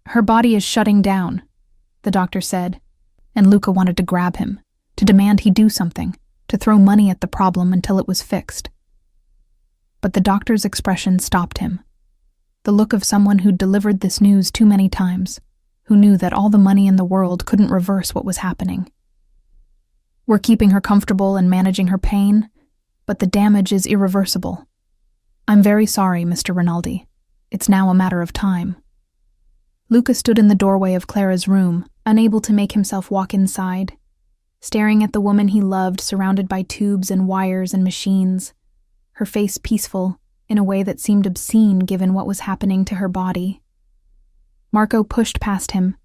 "Her body is shutting down," the doctor said, and Luca wanted to grab him, to demand he do something, to throw money at the problem until it was fixed. But the doctor's expression stopped him. The look of someone who'd delivered this news too many times, who knew that all the money in the world couldn't reverse what was happening. "We're keeping her comfortable and managing her pain, but the damage is irreversible. I'm very sorry, Mr. Rinaldi. It's now a matter of time." Luca stood in the doorway of Clara's room, unable to make himself walk inside, staring at the woman he loved surrounded by tubes and wires and machines, her face peaceful in a way that seemed obscene given what was happening to her body. Marco pushed past him,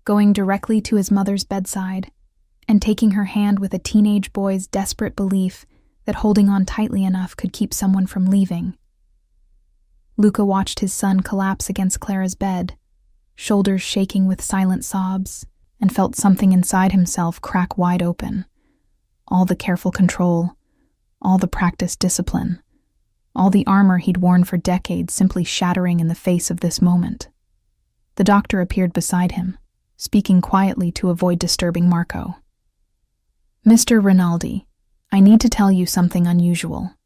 going directly to his mother's bedside and taking her hand with a teenage boy's desperate belief that holding on tightly enough could keep someone from leaving. Luca watched his son collapse against Clara's bed, shoulders shaking with silent sobs, and felt something inside himself crack wide open. All the careful control, all the practiced discipline, all the armor he'd worn for decades simply shattering in the face of this moment. The doctor appeared beside him, speaking quietly to avoid disturbing Marco. "Mr. Rinaldi, I need to tell you something unusual.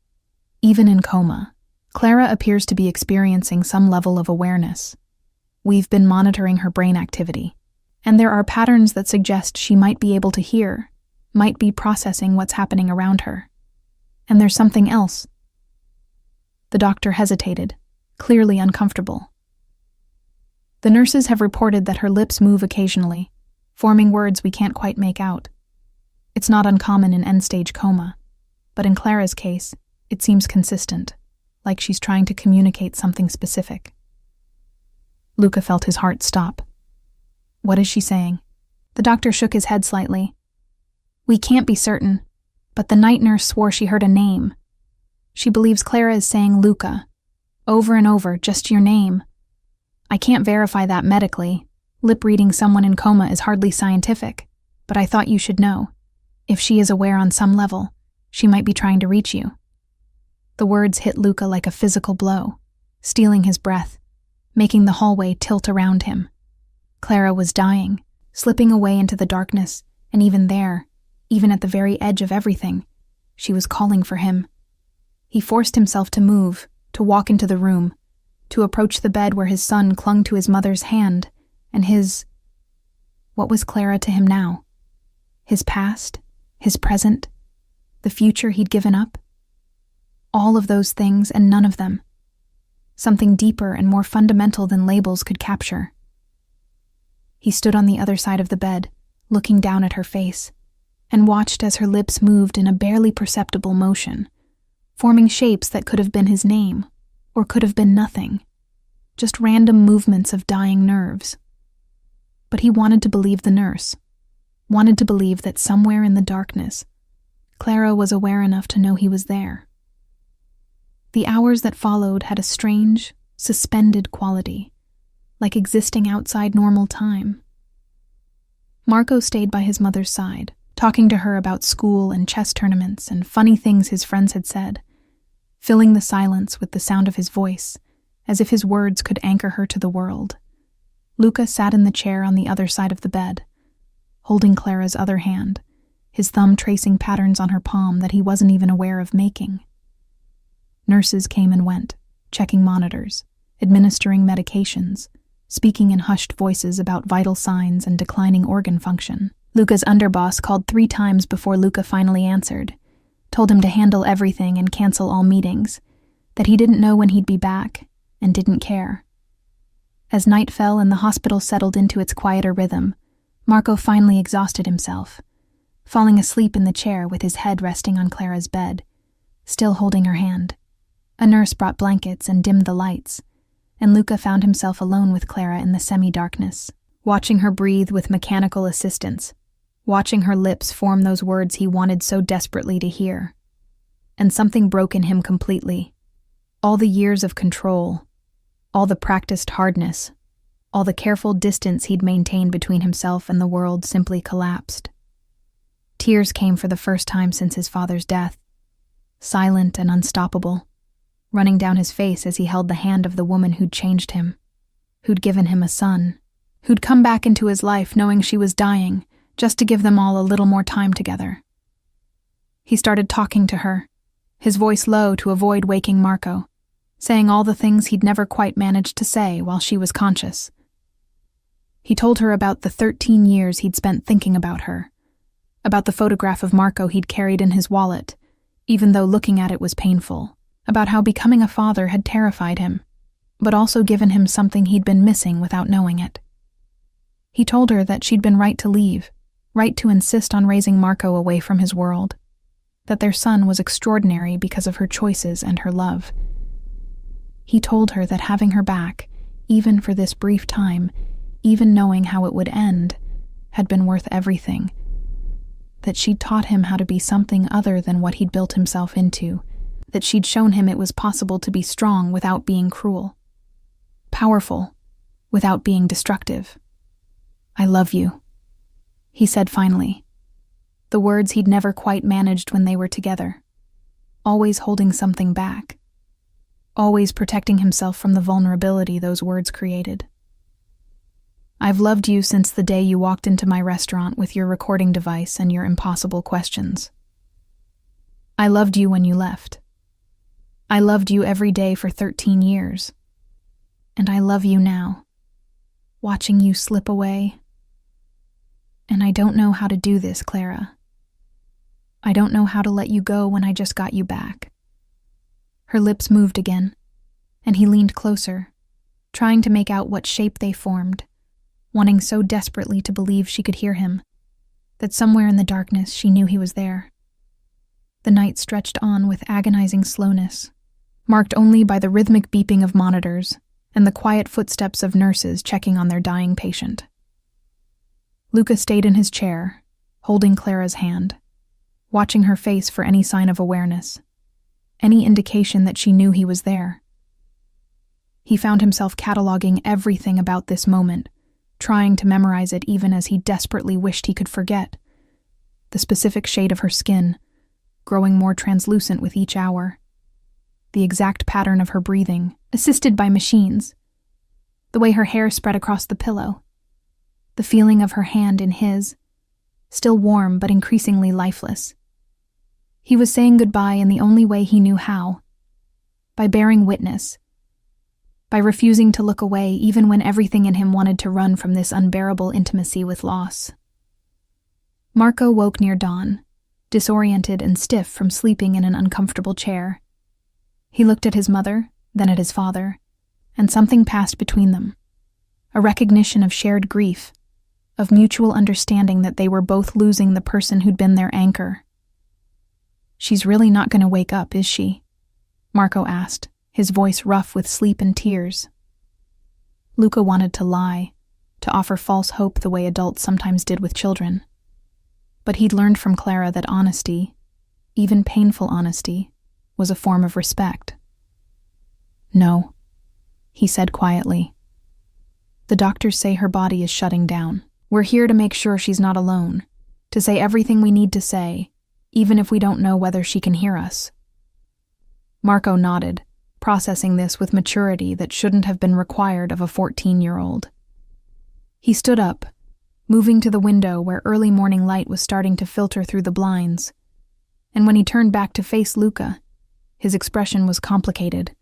Even in coma, Clara appears to be experiencing some level of awareness. We've been monitoring her brain activity, and there are patterns that suggest she might be able to hear, might be processing what's happening around her. And there's something else." The doctor hesitated, clearly uncomfortable. "The nurses have reported that her lips move occasionally, forming words we can't quite make out. It's not uncommon in end-stage coma, but in Clara's case, it seems consistent, like she's trying to communicate something specific." Luca felt his heart stop. "What is she saying?" The doctor shook his head slightly. "We can't be certain, but the night nurse swore she heard a name. She believes Clara is saying Luca, over and over, just your name. I can't verify that medically. Lip-reading someone in coma is hardly scientific, but I thought you should know. If she is aware on some level, she might be trying to reach you." The words hit Luca like a physical blow, stealing his breath, making the hallway tilt around him. Clara was dying, slipping away into the darkness, and even there, even at the very edge of everything, she was calling for him. He forced himself to move, to walk into the room, to approach the bed where his son clung to his mother's hand, and his... What was Clara to him now? His past? his present, the future he'd given up. All of those things and none of them. Something deeper and more fundamental than labels could capture. He stood on the other side of the bed, looking down at her face, and watched as her lips moved in a barely perceptible motion, forming shapes that could have been his name, or could have been nothing, just random movements of dying nerves. But he wanted to believe the nurse, wanted to believe that somewhere in the darkness, Clara was aware enough to know he was there. The hours that followed had a strange, suspended quality, like existing outside normal time. Marco stayed by his mother's side, talking to her about school and chess tournaments and funny things his friends had said, filling the silence with the sound of his voice, as if his words could anchor her to the world. Luca sat in the chair on the other side of the bed, holding Clara's other hand, his thumb tracing patterns on her palm that he wasn't even aware of making. Nurses came and went, checking monitors, administering medications, speaking in hushed voices about vital signs and declining organ function. Luca's underboss called 3 times before Luca finally answered, told him to handle everything and cancel all meetings, that he didn't know when he'd be back, and didn't care. As night fell and the hospital settled into its quieter rhythm, Marco finally exhausted himself, falling asleep in the chair with his head resting on Clara's bed, still holding her hand. A nurse brought blankets and dimmed the lights, and Luca found himself alone with Clara in the semi-darkness, watching her breathe with mechanical assistance, watching her lips form those words he wanted so desperately to hear. And something broke in him completely. All the years of control, all the practiced hardness, all the careful distance he'd maintained between himself and the world simply collapsed. Tears came for the first time since his father's death, silent and unstoppable, running down his face as he held the hand of the woman who'd changed him, who'd given him a son, who'd come back into his life knowing she was dying, just to give them all a little more time together. He started talking to her, his voice low to avoid waking Marco, saying all the things he'd never quite managed to say while she was conscious. He told her about the 13 years he'd spent thinking about her, about the photograph of Marco he'd carried in his wallet, even though looking at it was painful, about how becoming a father had terrified him, but also given him something he'd been missing without knowing it. He told her that she'd been right to leave, right to insist on raising Marco away from his world, that their son was extraordinary because of her choices and her love. He told her that having her back, even for this brief time, even knowing how it would end, had been worth everything, that she'd taught him how to be something other than what he'd built himself into, that she'd shown him it was possible to be strong without being cruel, powerful without being destructive. "I love you," he said finally, the words he'd never quite managed when they were together, always holding something back, always protecting himself from the vulnerability those words created. "I've loved you since the day you walked into my restaurant with your recording device and your impossible questions. I loved you when you left. I loved you every day for 13 years. And I love you now, watching you slip away. And I don't know how to do this, Clara. I don't know how to let you go when I just got you back." Her lips moved again, and he leaned closer, trying to make out what shape they formed, wanting so desperately to believe she could hear him, that somewhere in the darkness she knew he was there. The night stretched on with agonizing slowness, marked only by the rhythmic beeping of monitors and the quiet footsteps of nurses checking on their dying patient. Luca stayed in his chair, holding Clara's hand, watching her face for any sign of awareness, any indication that she knew he was there. He found himself cataloging everything about this moment, trying to memorize it even as he desperately wished he could forget. The specific shade of her skin, growing more translucent with each hour. The exact pattern of her breathing, assisted by machines. The way her hair spread across the pillow. The feeling of her hand in his, still warm but increasingly lifeless. He was saying goodbye in the only way he knew how, by bearing witness, by refusing to look away even when everything in him wanted to run from this unbearable intimacy with loss. Marco woke near dawn, disoriented and stiff from sleeping in an uncomfortable chair. He looked at his mother, then at his father, and something passed between them. A recognition of shared grief, of mutual understanding that they were both losing the person who'd been their anchor. "She's really not going to wake up, is she?" Marco asked, his voice rough with sleep and tears. Luca wanted to lie, to offer false hope the way adults sometimes did with children. But he'd learned from Clara that honesty, even painful honesty, was a form of respect. "No," he said quietly. "The doctors say her body is shutting down. We're here to make sure she's not alone, to say everything we need to say, even if we don't know whether she can hear us." Marco nodded, processing this with maturity that shouldn't have been required of a 14-year-old. He stood up, moving to the window where early morning light was starting to filter through the blinds, and when he turned back to face Luca, his expression was complicated,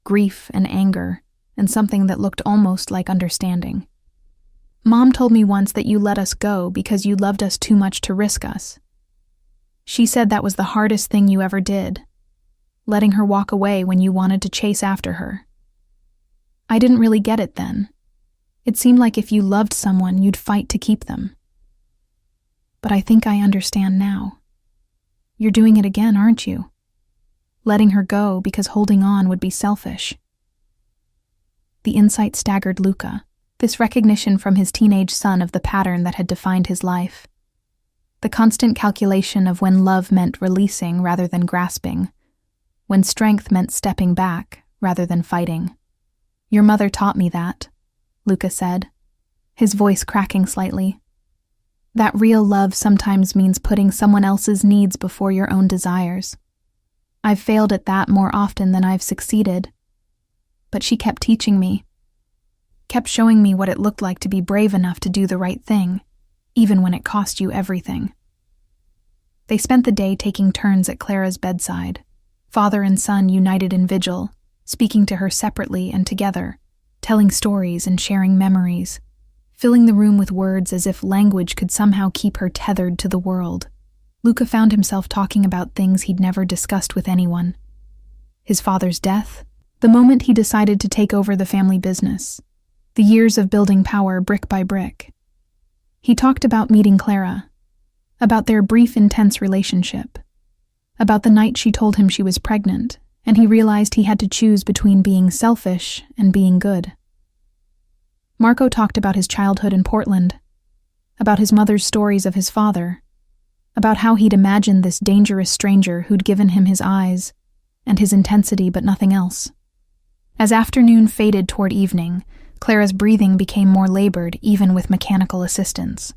grief and anger, and something that looked almost like understanding. "Mom told me once that you let us go because you loved us too much to risk us. She said that was the hardest thing you ever did, letting her walk away when you wanted to chase after her. I didn't really get it then. It seemed like if you loved someone, you'd fight to keep them. But I think I understand now. You're doing it again, aren't you? Letting her go because holding on would be selfish." The insight staggered Luca, this recognition from his teenage son of the pattern that had defined his life. The constant calculation of when love meant releasing rather than grasping, when strength meant stepping back rather than fighting. "Your mother taught me that," Luca said, his voice cracking slightly. "That real love sometimes means putting someone else's needs before your own desires. I've failed at that more often than I've succeeded. But she kept teaching me, kept showing me what it looked like to be brave enough to do the right thing, even when it cost you everything." They spent the day taking turns at Clara's bedside, father and son united in vigil, speaking to her separately and together, telling stories and sharing memories, filling the room with words as if language could somehow keep her tethered to the world. Luca found himself talking about things he'd never discussed with anyone. His father's death, the moment he decided to take over the family business, the years of building power brick by brick. He talked about meeting Clara, about their brief, intense relationship, about the night she told him she was pregnant, and he realized he had to choose between being selfish and being good. Marco talked about his childhood in Portland, about his mother's stories of his father, about how he'd imagined this dangerous stranger who'd given him his eyes and his intensity but nothing else. As afternoon faded toward evening, Clara's breathing became more labored even with mechanical assistance.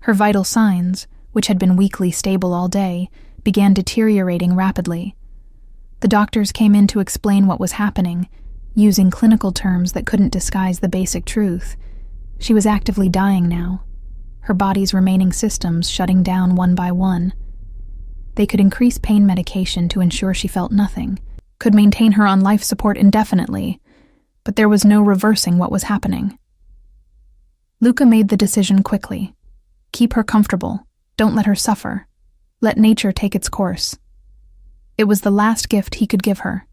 Her vital signs, which had been weakly stable all day, began deteriorating rapidly. The doctors came in to explain what was happening, using clinical terms that couldn't disguise the basic truth. She was actively dying now, her body's remaining systems shutting down one by one. They could increase pain medication to ensure she felt nothing, could maintain her on life support indefinitely, but there was no reversing what was happening. Luca made the decision quickly. Keep her comfortable, don't let her suffer. Let nature take its course. It was the last gift he could give her,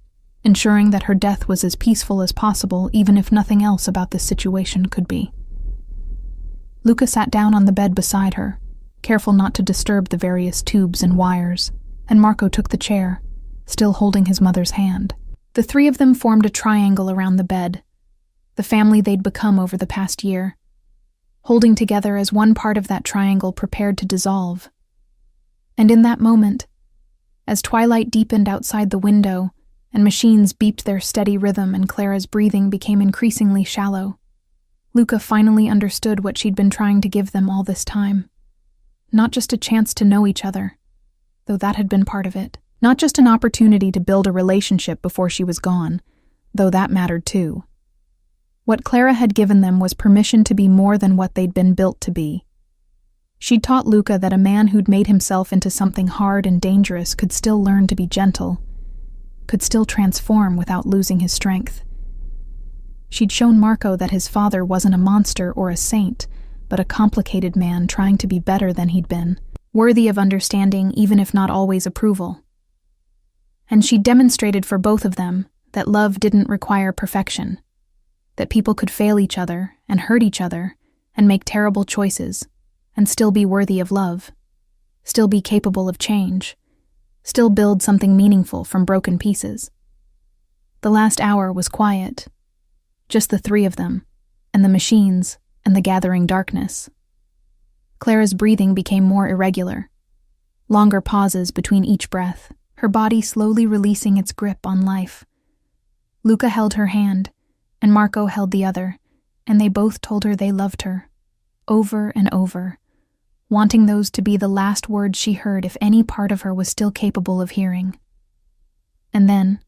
ensuring that her death was as peaceful as possible even if nothing else about this situation could be. Luca sat down on the bed beside her, careful not to disturb the various tubes and wires, and Marco took the chair, still holding his mother's hand. The three of them formed a triangle around the bed, the family they'd become over the past year, holding together as one part of that triangle prepared to dissolve. And in that moment, as twilight deepened outside the window and machines beeped their steady rhythm and Clara's breathing became increasingly shallow, Luca finally understood what she'd been trying to give them all this time. Not just a chance to know each other, though that had been part of it. Not just an opportunity to build a relationship before she was gone, though that mattered too. What Clara had given them was permission to be more than what they'd been built to be. She'd taught Luca that a man who'd made himself into something hard and dangerous could still learn to be gentle, could still transform without losing his strength. She'd shown Marco that his father wasn't a monster or a saint, but a complicated man trying to be better than he'd been. worthy of understanding even if not always approval. And she demonstrated for both of them that love didn't require perfection, that people could fail each other and hurt each other and make terrible choices and still be worthy of love, still be capable of change, still build something meaningful from broken pieces. The last hour was quiet, just the three of them, and the machines and the gathering darkness. Clara's breathing became more irregular, longer pauses between each breath, her body slowly releasing its grip on life. Luca held her hand, and Marco held the other, and they both told her they loved her, over and over, wanting those to be the last words she heard if any part of her was still capable of hearing. And then,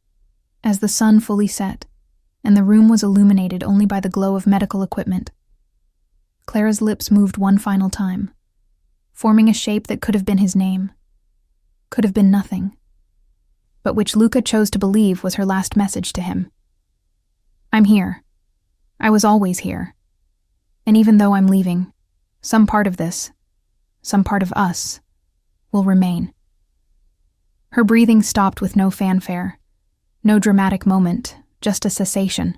as the sun fully set, and the room was illuminated only by the glow of medical equipment, Clara's lips moved one final time, forming a shape that could have been his name, could have been nothing, but which Luca chose to believe was her last message to him. I'm here. I was always here. And even though I'm leaving, some part of this, some part of us, will remain. Her breathing stopped with no fanfare, no dramatic moment, just a cessation.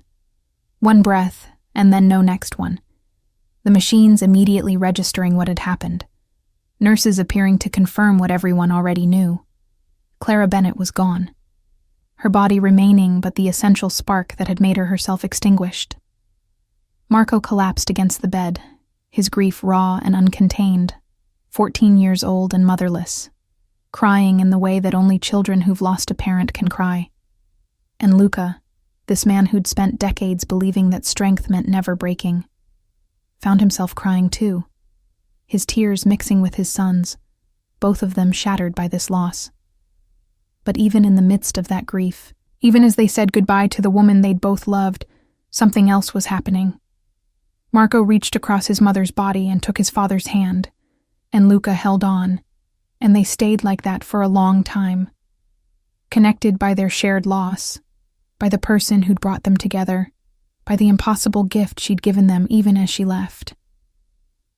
One breath, and then no next one. The machines immediately registering what had happened. Nurses appearing to confirm what everyone already knew. Clara Bennett was gone. Her body remaining but the essential spark that had made her herself extinguished. Marco collapsed against the bed, his grief raw and uncontained, 14 years old and motherless, crying in the way that only children who've lost a parent can cry. And Luca, this man who'd spent decades believing that strength meant never breaking, found himself crying too, his tears mixing with his son's, both of them shattered by this loss. But even in the midst of that grief, even as they said goodbye to the woman they'd both loved, something else was happening. Marco reached across his mother's body and took his father's hand, and Luca held on, and they stayed like that for a long time, connected by their shared loss, by the person who'd brought them together, by the impossible gift she'd given them even as she left.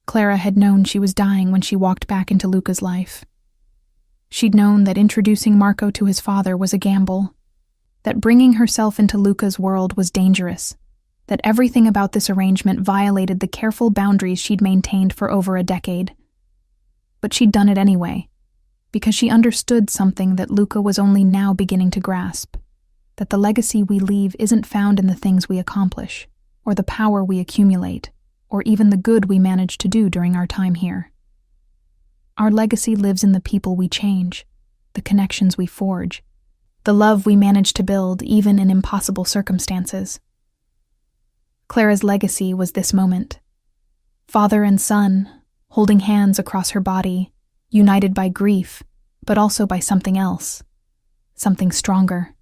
Clara had known she was dying when she walked back into Luca's life. She'd known that introducing Marco to his father was a gamble, that bringing herself into Luca's world was dangerous, that everything about this arrangement violated the careful boundaries she'd maintained for over a decade. But she'd done it anyway, because she understood something that Luca was only now beginning to grasp, that the legacy we leave isn't found in the things we accomplish, or the power we accumulate, or even the good we manage to do during our time here. Our legacy lives in the people we change, the connections we forge, the love we manage to build even in impossible circumstances. Clara's legacy was this moment. Father and son, holding hands across her body, united by grief, but also by something else, something stronger.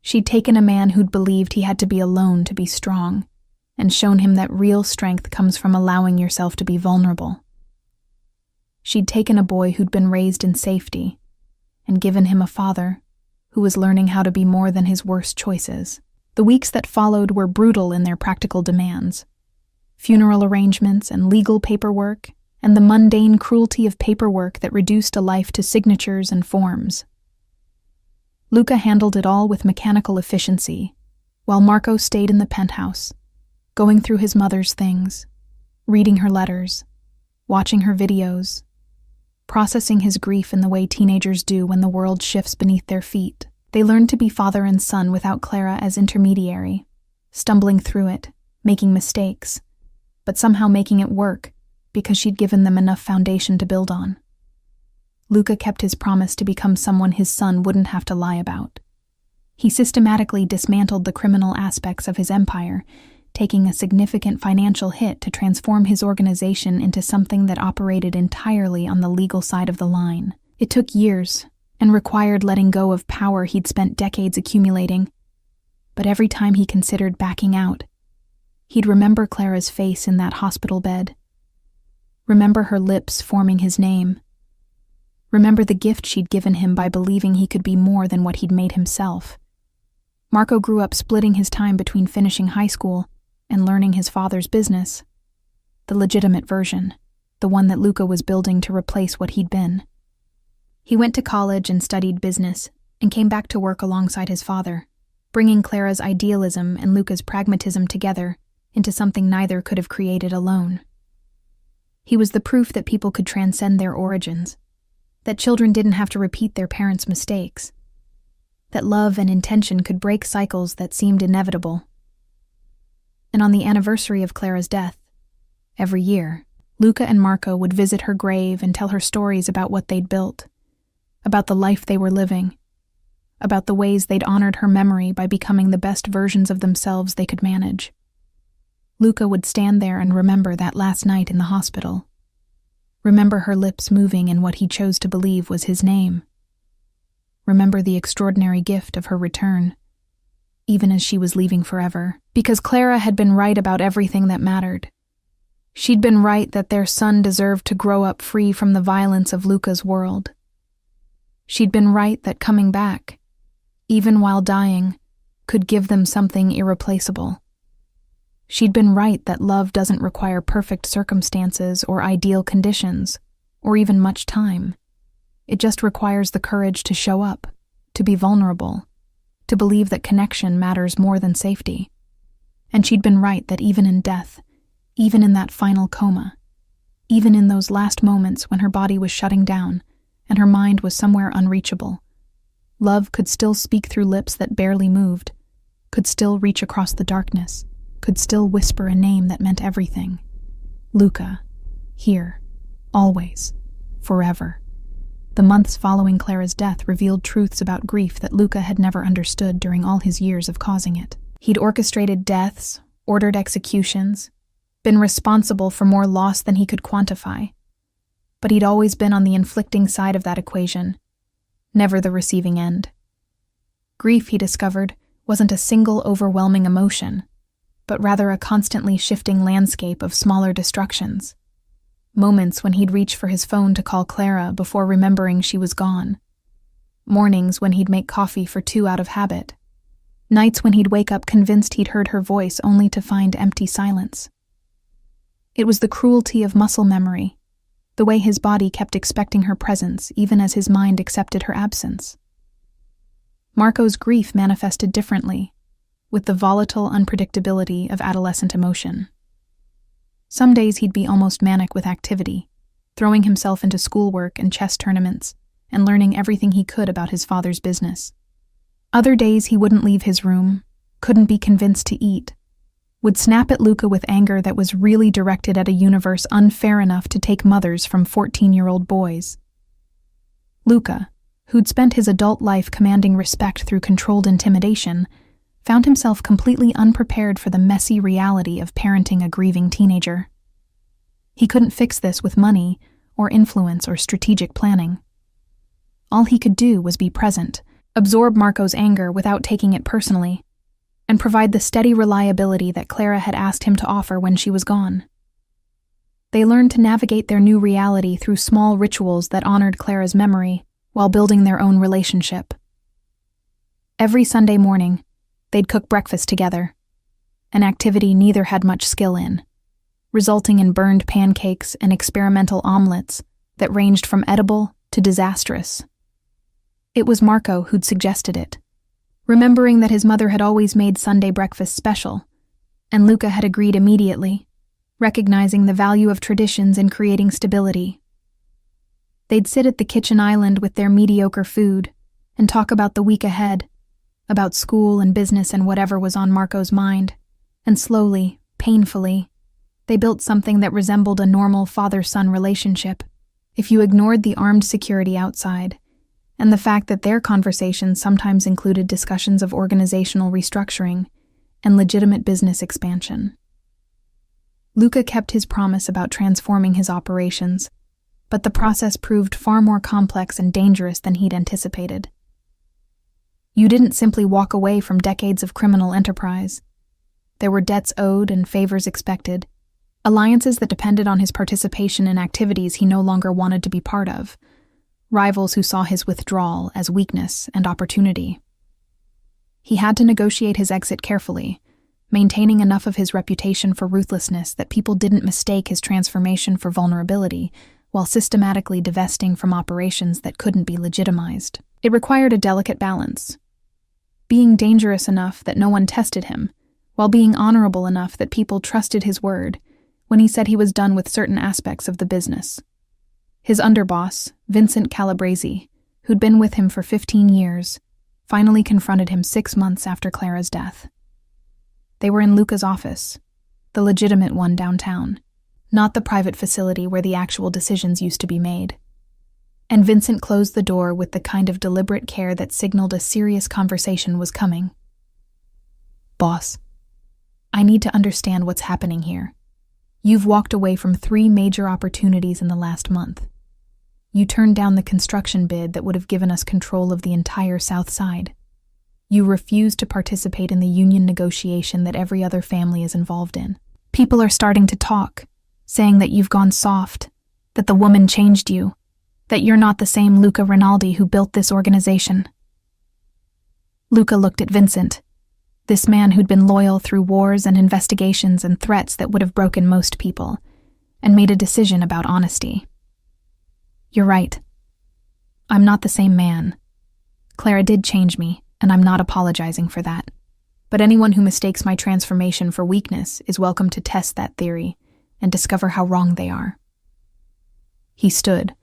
She'd taken a man who'd believed he had to be alone to be strong, and shown him that real strength comes from allowing yourself to be vulnerable. She'd taken a boy who'd been raised in safety, and given him a father who was learning how to be more than his worst choices. The weeks that followed were brutal in their practical demands. Funeral arrangements and legal paperwork, and the mundane cruelty of paperwork that reduced a life to signatures and forms. Luca handled it all with mechanical efficiency, while Marco stayed in the penthouse, going through his mother's things, reading her letters, watching her videos, processing his grief in the way teenagers do when the world shifts beneath their feet. They learned to be father and son without Clara as intermediary, stumbling through it, making mistakes, but somehow making it work because she'd given them enough foundation to build on. Luca kept his promise to become someone his son wouldn't have to lie about. He systematically dismantled the criminal aspects of his empire, taking a significant financial hit to transform his organization into something that operated entirely on the legal side of the line. It took years, and required letting go of power he'd spent decades accumulating. But every time he considered backing out, he'd remember Clara's face in that hospital bed, remember her lips forming his name, remember the gift she'd given him by believing he could be more than what he'd made himself. Marco grew up splitting his time between finishing high school and learning his father's business, the legitimate version. the one that Luca was building to replace what he'd been. He went to college and studied business, and came back to work alongside his father, bringing Clara's idealism and Luca's pragmatism together into something neither could have created alone. He was the proof that people could transcend their origins, that children didn't have to repeat their parents' mistakes, that love and intention could break cycles that seemed inevitable. And on the anniversary of Clara's death, every year, Luca and Marco would visit her grave and tell her stories about what they'd built, about the life they were living, about the ways they'd honored her memory by becoming the best versions of themselves they could manage. Luca would stand there and remember that last night in the hospital, remember her lips moving in what he chose to believe was his name, remember the extraordinary gift of her return, even as she was leaving forever, because Clara had been right about everything that mattered. She'd been right that their son deserved to grow up free from the violence of Luca's world. She'd been right that coming back, even while dying, could give them something irreplaceable. She'd been right that love doesn't require perfect circumstances or ideal conditions, or even much time. It just requires the courage to show up, to be vulnerable, to believe that connection matters more than safety. And she'd been right that even in death, even in that final coma, even in those last moments when her body was shutting down and her mind was somewhere unreachable, love could still speak through lips that barely moved, could still reach across the darkness, could still whisper a name that meant everything. Luca. Here. Always. Forever. The months following Clara's death revealed truths about grief that Luca had never understood during all his years of causing it. He'd orchestrated deaths, ordered executions, been responsible for more loss than he could quantify. But he'd always been on the inflicting side of that equation, never the receiving end. Grief, he discovered, wasn't a single overwhelming emotion, but rather a constantly shifting landscape of smaller destructions. Moments when he'd reach for his phone to call Clara before remembering she was gone. Mornings when he'd make coffee for 2 out of habit. Nights when he'd wake up convinced he'd heard her voice only to find empty silence. It was the cruelty of muscle memory, the way his body kept expecting her presence even as his mind accepted her absence. Marco's grief manifested differently, with the volatile unpredictability of adolescent emotion. Some days he'd be almost manic with activity, throwing himself into schoolwork and chess tournaments, and learning everything he could about his father's business. Other days he wouldn't leave his room, couldn't be convinced to eat, would snap at Luca with anger that was really directed at a universe unfair enough to take mothers from 14-year-old boys. Luca, who'd spent his adult life commanding respect through controlled intimidation, found himself completely unprepared for the messy reality of parenting a grieving teenager. He couldn't fix this with money or influence or strategic planning. All he could do was be present, absorb Marco's anger without taking it personally, and provide the steady reliability that Clara had asked him to offer when she was gone. They learned to navigate their new reality through small rituals that honored Clara's memory while building their own relationship. Every Sunday morning, they'd cook breakfast together, an activity neither had much skill in, resulting in burned pancakes and experimental omelets that ranged from edible to disastrous. It was Marco who'd suggested it, remembering that his mother had always made Sunday breakfast special, and Luca had agreed immediately, recognizing the value of traditions in creating stability. They'd sit at the kitchen island with their mediocre food and talk about the week ahead, about school and business and whatever was on Marco's mind, and slowly, painfully, they built something that resembled a normal father-son relationship, if you ignored the armed security outside, and the fact that their conversations sometimes included discussions of organizational restructuring and legitimate business expansion. Luca kept his promise about transforming his operations, but the process proved far more complex and dangerous than he'd anticipated. You didn't simply walk away from decades of criminal enterprise. There were debts owed and favors expected, alliances that depended on his participation in activities he no longer wanted to be part of, rivals who saw his withdrawal as weakness and opportunity. He had to negotiate his exit carefully, maintaining enough of his reputation for ruthlessness that people didn't mistake his transformation for vulnerability, while systematically divesting from operations that couldn't be legitimized. It required a delicate balance. Being dangerous enough that no one tested him, while being honorable enough that people trusted his word when he said he was done with certain aspects of the business. His underboss, Vincent Calabresi, who'd been with him for 15 years, finally confronted him 6 months after Clara's death. They were in Luca's office, the legitimate one downtown, not the private facility where the actual decisions used to be made. And Vincent closed the door with the kind of deliberate care that signaled a serious conversation was coming. "Boss, I need to understand what's happening here. You've walked away from 3 major opportunities in the last month. You turned down the construction bid that would have given us control of the entire South Side. You refused to participate in the union negotiation that every other family is involved in. People are starting to talk, saying that you've gone soft, that the woman changed you, that you're not the same Luca Rinaldi who built this organization." Luca looked at Vincent, this man who'd been loyal through wars and investigations and threats that would have broken most people, and made a decision about honesty. "You're right. I'm not the same man. Clara did change me, and I'm not apologizing for that. But anyone who mistakes my transformation for weakness is welcome to test that theory and discover how wrong they are." He stood,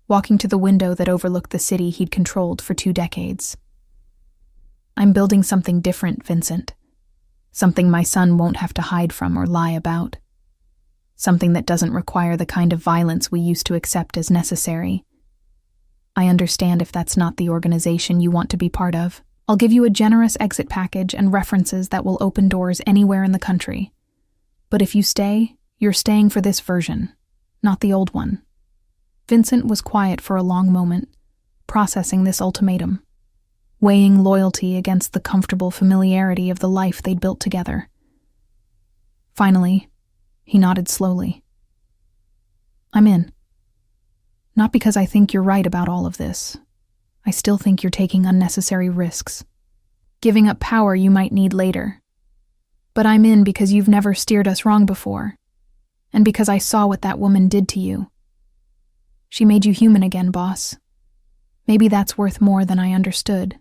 walking to the window that overlooked the city he'd controlled for 2 decades. "I'm building something different, Vincent. Something my son won't have to hide from or lie about. Something that doesn't require the kind of violence we used to accept as necessary. I understand if that's not the organization you want to be part of. I'll give you a generous exit package and references that will open doors anywhere in the country. But if you stay, you're staying for this version, not the old one." Vincent was quiet for a long moment, processing this ultimatum, weighing loyalty against the comfortable familiarity of the life they'd built together. Finally, he nodded slowly. "I'm in. Not because I think you're right about all of this. I still think you're taking unnecessary risks, giving up power you might need later. But I'm in because you've never steered us wrong before, and because I saw what that woman did to you. She made you human again, boss. Maybe that's worth more than I understood."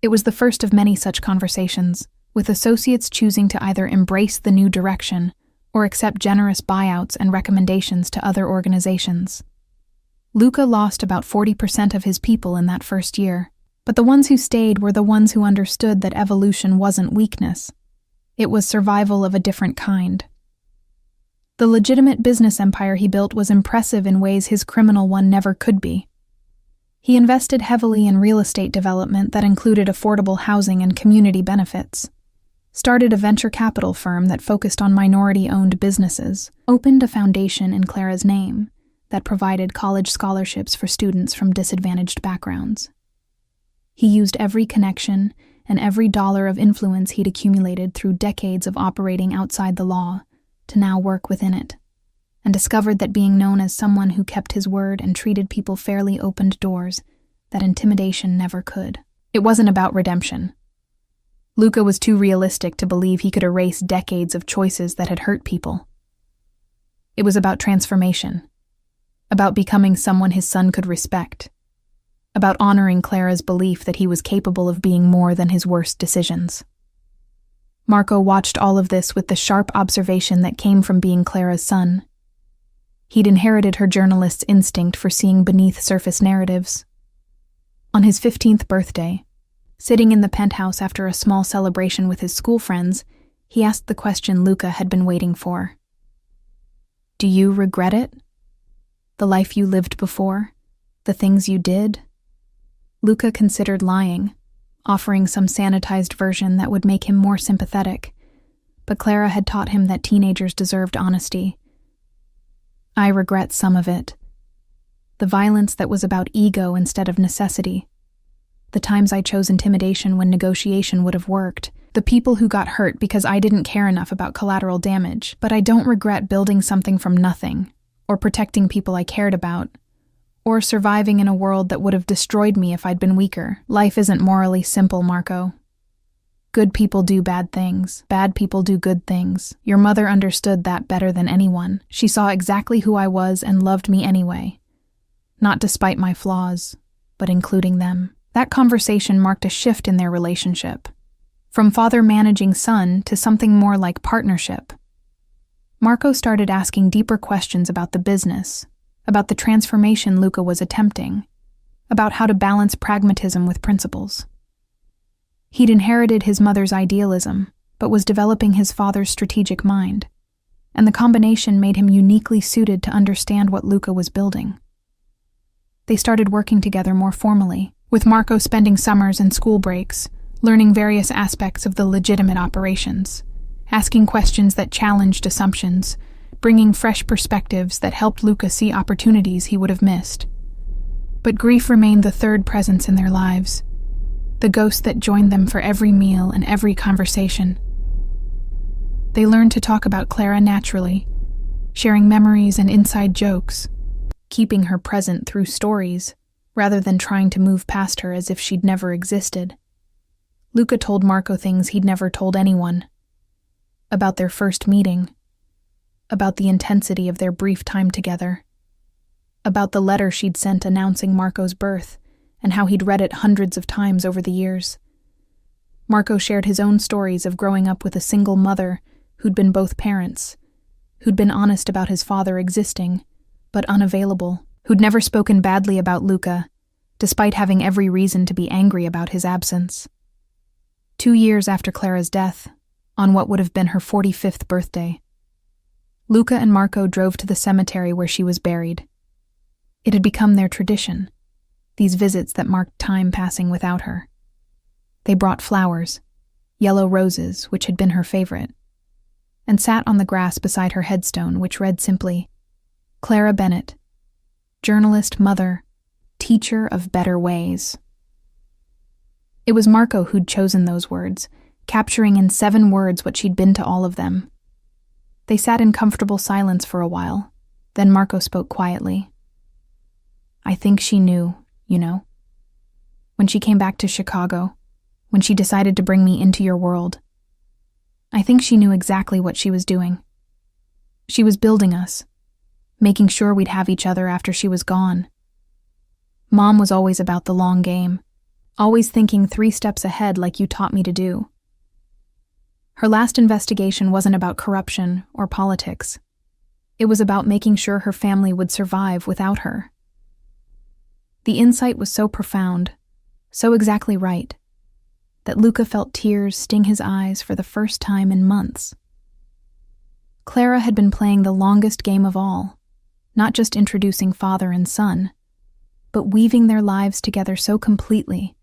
It was the first of many such conversations, with associates choosing to either embrace the new direction or accept generous buyouts and recommendations to other organizations. Luca lost about 40% of his people in that first year, but the ones who stayed were the ones who understood that evolution wasn't weakness. It was survival of a different kind. The legitimate business empire he built was impressive in ways his criminal one never could be. He invested heavily in real estate development that included affordable housing and community benefits, started a venture capital firm that focused on minority-owned businesses, opened a foundation in Clara's name that provided college scholarships for students from disadvantaged backgrounds. He used every connection and every dollar of influence he'd accumulated through decades of operating outside the law to now work within it, and discovered that being known as someone who kept his word and treated people fairly opened doors that intimidation never could. It wasn't about redemption. Luca was too realistic to believe he could erase decades of choices that had hurt people. It was about transformation, about becoming someone his son could respect, about honoring Clara's belief that he was capable of being more than his worst decisions. Marco watched all of this with the sharp observation that came from being Clara's son. He'd inherited her journalist's instinct for seeing beneath surface narratives. On his 15th birthday, sitting in the penthouse after a small celebration with his school friends, he asked the question Luca had been waiting for. "Do you regret it? The life you lived before? The things you did?" Luca considered lying, offering some sanitized version that would make him more sympathetic, but Clara had taught him that teenagers deserved honesty. "I regret some of it. The violence that was about ego instead of necessity. The times I chose intimidation when negotiation would have worked. The people who got hurt because I didn't care enough about collateral damage. But I don't regret building something from nothing, or protecting people I cared about, or surviving in a world that would have destroyed me if I'd been weaker. Life isn't morally simple, Marco. Good people do bad things. Bad people do good things. Your mother understood that better than anyone. She saw exactly who I was and loved me anyway. Not despite my flaws, but including them. That conversation marked a shift in their relationship. From father managing son to something more like partnership. Marco started asking deeper questions about the business, about the transformation Luca was attempting, about how to balance pragmatism with principles. He'd inherited his mother's idealism, but was developing his father's strategic mind, and the combination made him uniquely suited to understand what Luca was building. They started working together more formally, with Marco spending summers and school breaks, learning various aspects of the legitimate operations, asking questions that challenged assumptions, bringing fresh perspectives that helped Luca see opportunities he would have missed. But grief remained the third presence in their lives, the ghost that joined them for every meal and every conversation. They learned to talk about Clara naturally, sharing memories and inside jokes, keeping her present through stories, rather than trying to move past her as if she'd never existed. Luca told Marco things he'd never told anyone. About their first meeting, about the intensity of their brief time together, about the letter she'd sent announcing Marco's birth, and how he'd read it hundreds of times over the years. Marco shared his own stories of growing up with a single mother who'd been both parents, who'd been honest about his father existing, but unavailable, who'd never spoken badly about Luca, despite having every reason to be angry about his absence. 2 years after Clara's death, on what would have been her 45th birthday, Luca and Marco drove to the cemetery where she was buried. It had become their tradition, these visits that marked time passing without her. They brought flowers, yellow roses, which had been her favorite, and sat on the grass beside her headstone, which read simply, Clara Bennett, journalist, mother, teacher of better ways. It was Marco who'd chosen those words, capturing in 7 words what she'd been to all of them. They sat in comfortable silence for a while, then Marco spoke quietly. I think she knew, you know. When she came back to Chicago, when she decided to bring me into your world, I think she knew exactly what she was doing. She was building us, making sure we'd have each other after she was gone. Mom was always about the long game, always thinking 3 steps ahead like you taught me to do. Her last investigation wasn't about corruption or politics. It was about making sure her family would survive without her. The insight was so profound, so exactly right, that Luca felt tears sting his eyes for the first time in months. Clara had been playing the longest game of all, not just introducing father and son, but weaving their lives together so completely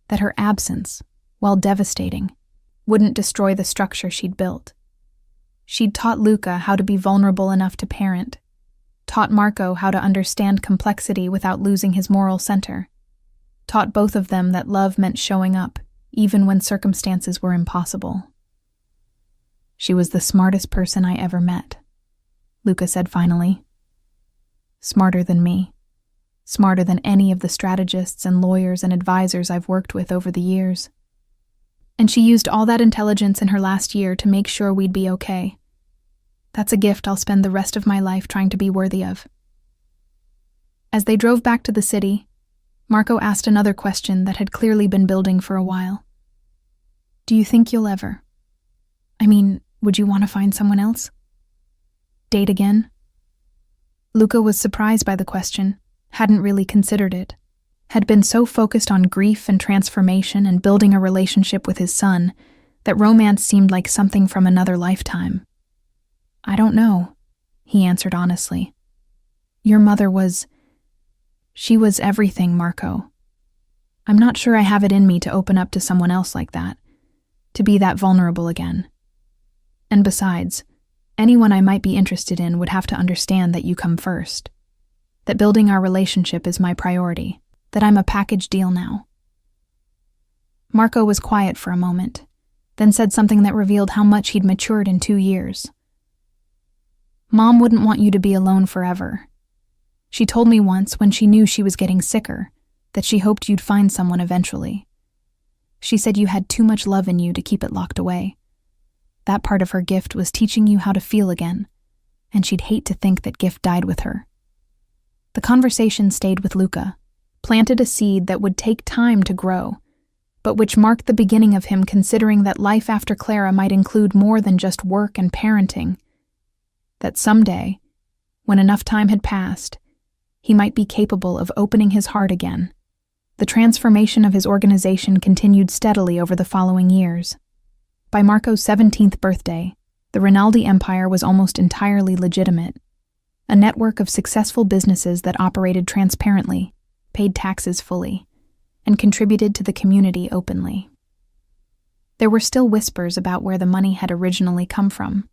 that her absence, while devastating, wouldn't destroy the structure she'd built. She'd taught Luca how to be vulnerable enough to parent, taught Marco how to understand complexity without losing his moral center, taught both of them that love meant showing up, even when circumstances were impossible. She was the smartest person I ever met, Luca said finally. Smarter than me. Smarter than any of the strategists and lawyers and advisors I've worked with over the years. And she used all that intelligence in her last year to make sure we'd be okay. That's a gift I'll spend the rest of my life trying to be worthy of. As they drove back to the city, Marco asked another question that had clearly been building for a while. Do you think you'll ever? Would you want to find someone else? Date again? Luca was surprised by the question, hadn't really considered it, had been so focused on grief and transformation and building a relationship with his son that romance seemed like something from another lifetime. I don't know, he answered honestly. Your mother she was everything, Marco. I'm not sure I have it in me to open up to someone else like that, to be that vulnerable again. And besides, anyone I might be interested in would have to understand that you come first, that building our relationship is my priority, that I'm a package deal now. Marco was quiet for a moment, then said something that revealed how much he'd matured in 2 years. Mom wouldn't want you to be alone forever. She told me once, when she knew she was getting sicker, that she hoped you'd find someone eventually. She said you had too much love in you to keep it locked away. That part of her gift was teaching you how to feel again, and she'd hate to think that gift died with her. The conversation stayed with Luca, planted a seed that would take time to grow, but which marked the beginning of him considering that life after Clara might include more than just work and parenting. That someday, when enough time had passed, he might be capable of opening his heart again. The transformation of his organization continued steadily over the following years. By Marco's 17th birthday, the Rinaldi Empire was almost entirely legitimate, a network of successful businesses that operated transparently, paid taxes fully, and contributed to the community openly. There were still whispers about where the money had originally come from,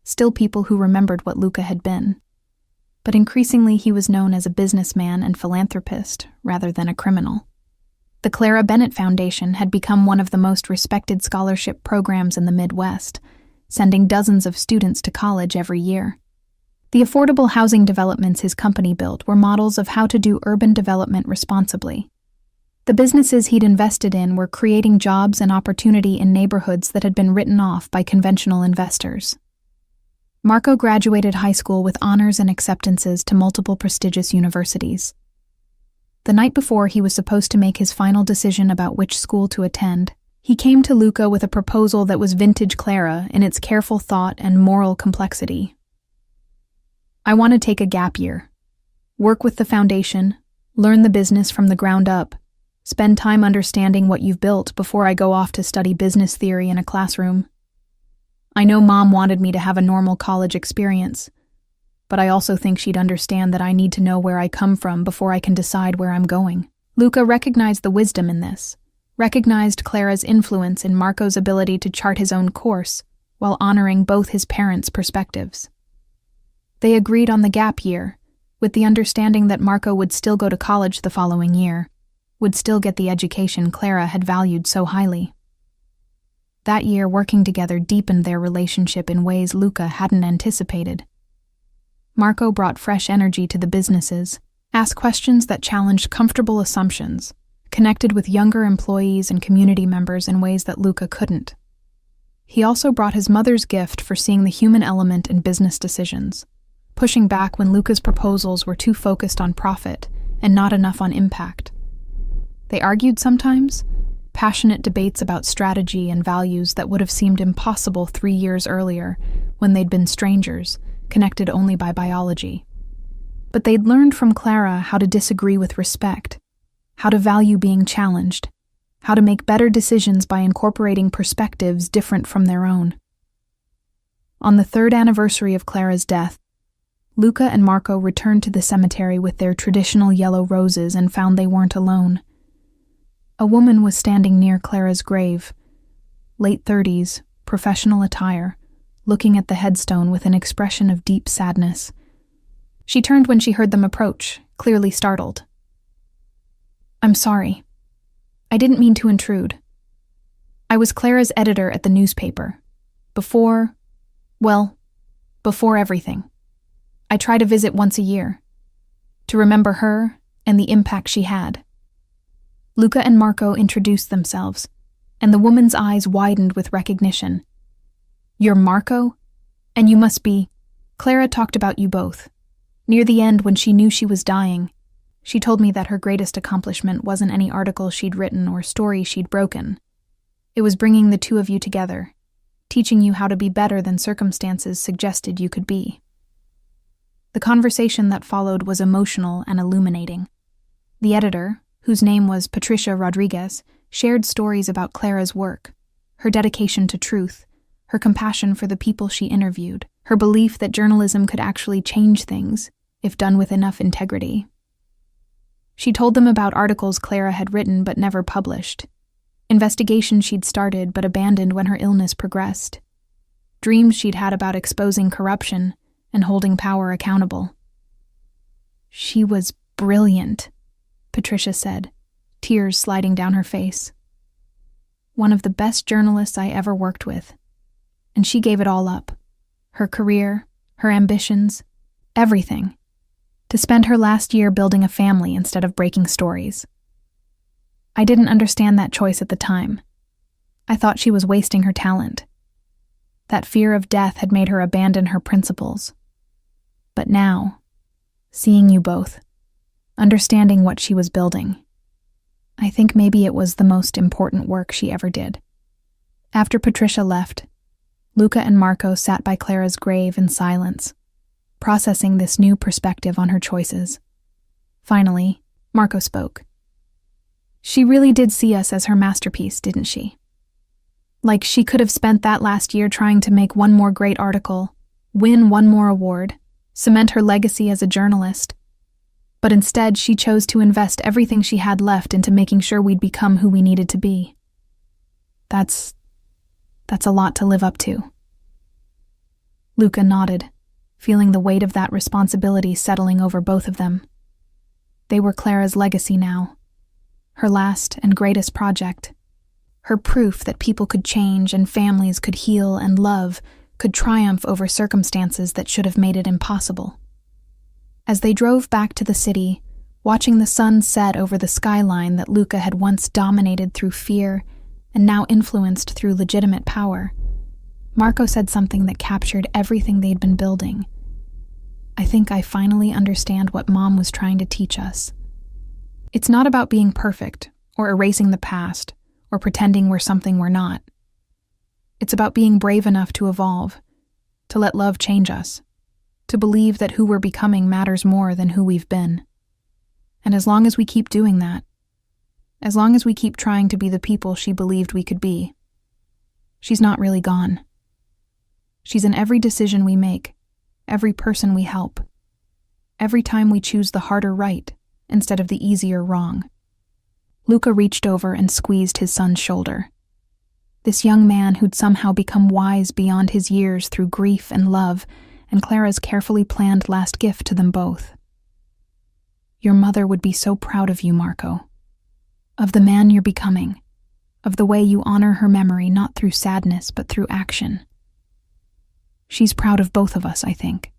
still people who remembered what Luca had been, but increasingly he was known as a businessman and philanthropist rather than a criminal. The Clara Bennett Foundation had become one of the most respected scholarship programs in the Midwest, sending dozens of students to college every year. The affordable housing developments his company built were models of how to do urban development responsibly. The businesses he'd invested in were creating jobs and opportunity in neighborhoods that had been written off by conventional investors. Marco graduated high school with honors and acceptances to multiple prestigious universities. The night before he was supposed to make his final decision about which school to attend, he came to Luca with a proposal that was vintage Clara in its careful thought and moral complexity. I want to take a gap year, work with the foundation, learn the business from the ground up, spend time understanding what you've built before I go off to study business theory in a classroom. I know Mom wanted me to have a normal college experience, but I also think she'd understand that I need to know where I come from before I can decide where I'm going. Luca recognized the wisdom in this, recognized Clara's influence in Marco's ability to chart his own course while honoring both his parents' perspectives. They agreed on the gap year, with the understanding that Marco would still go to college the following year, would still get the education Clara had valued so highly. That year, working together deepened their relationship in ways Luca hadn't anticipated. Marco brought fresh energy to the businesses, asked questions that challenged comfortable assumptions, connected with younger employees and community members in ways that Luca couldn't. He also brought his mother's gift for seeing the human element in business decisions, pushing back when Luca's proposals were too focused on profit and not enough on impact. They argued sometimes, passionate debates about strategy and values that would have seemed impossible 3 years earlier when they'd been strangers, connected only by biology. But they'd learned from Clara how to disagree with respect, how to value being challenged, how to make better decisions by incorporating perspectives different from their own. On the 3rd anniversary of Clara's death, Luca and Marco returned to the cemetery with their traditional yellow roses and found they weren't alone. A woman was standing near Clara's grave, late 30s, professional attire, looking at the headstone with an expression of deep sadness. She turned when she heard them approach, clearly startled. I'm sorry. I didn't mean to intrude. I was Clara's editor at the newspaper. Before everything. I try to visit once a year, to remember her and the impact she had. Luca and Marco introduced themselves, and the woman's eyes widened with recognition. You're Marco? And you must be. Clara talked about you both. Near the end, when she knew she was dying, she told me that her greatest accomplishment wasn't any article she'd written or story she'd broken. It was bringing the two of you together, teaching you how to be better than circumstances suggested you could be. The conversation that followed was emotional and illuminating. The editor, whose name was Patricia Rodriguez, shared stories about Clara's work, her dedication to truth, her compassion for the people she interviewed, her belief that journalism could actually change things if done with enough integrity. She told them about articles Clara had written but never published, investigations she'd started but abandoned when her illness progressed, dreams she'd had about exposing corruption and holding power accountable. She was brilliant, Patricia said, tears sliding down her face. One of the best journalists I ever worked with. And she gave it all up. Her career, her ambitions, everything. To spend her last year building a family instead of breaking stories. I didn't understand that choice at the time. I thought she was wasting her talent. That fear of death had made her abandon her principles. But now, seeing you both, understanding what she was building, I think maybe it was the most important work she ever did. After Patricia left, Luca and Marco sat by Clara's grave in silence, processing this new perspective on her choices. Finally, Marco spoke. She really did see us as her masterpiece, didn't she? Like she could have spent that last year trying to make one more great article, win one more award, cement her legacy as a journalist. But instead, she chose to invest everything she had left into making sure we'd become who we needed to be. That's a lot to live up to. Luca nodded, feeling the weight of that responsibility settling over both of them. They were Clara's legacy now, her last and greatest project, her proof that people could change and families could heal and love, could triumph over circumstances that should have made it impossible. As they drove back to the city, watching the sun set over the skyline that Luca had once dominated through fear and now influenced through legitimate power, Marco said something that captured everything they'd been building. I think I finally understand what Mom was trying to teach us. It's not about being perfect, or erasing the past, or pretending we're something we're not. It's about being brave enough to evolve, to let love change us, to believe that who we're becoming matters more than who we've been. And as long as we keep doing that, as long as we keep trying to be the people she believed we could be, she's not really gone. She's in every decision we make, every person we help, every time we choose the harder right instead of the easier wrong. Luca reached over and squeezed his son's shoulder. This young man who'd somehow become wise beyond his years through grief and love, and Clara's carefully planned last gift to them both. Your mother would be so proud of you, Marco. Of the man you're becoming. Of the way you honor her memory not through sadness but through action. She's proud of both of us, I think,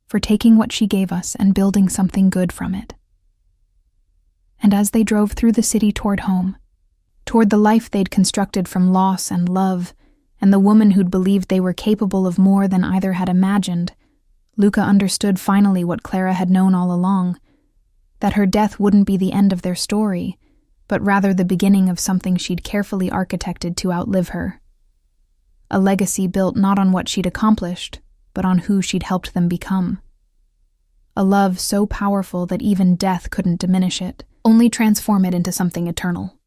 for taking what she gave us and building something good from it. And as they drove through the city toward home, toward the life they'd constructed from loss and love, and the woman who'd believed they were capable of more than either had imagined, Luca understood finally what Clara had known all along, that her death wouldn't be the end of their story, but rather the beginning of something she'd carefully architected to outlive her. A legacy built not on what she'd accomplished, but on who she'd helped them become. A love so powerful that even death couldn't diminish it, only transform it into something eternal.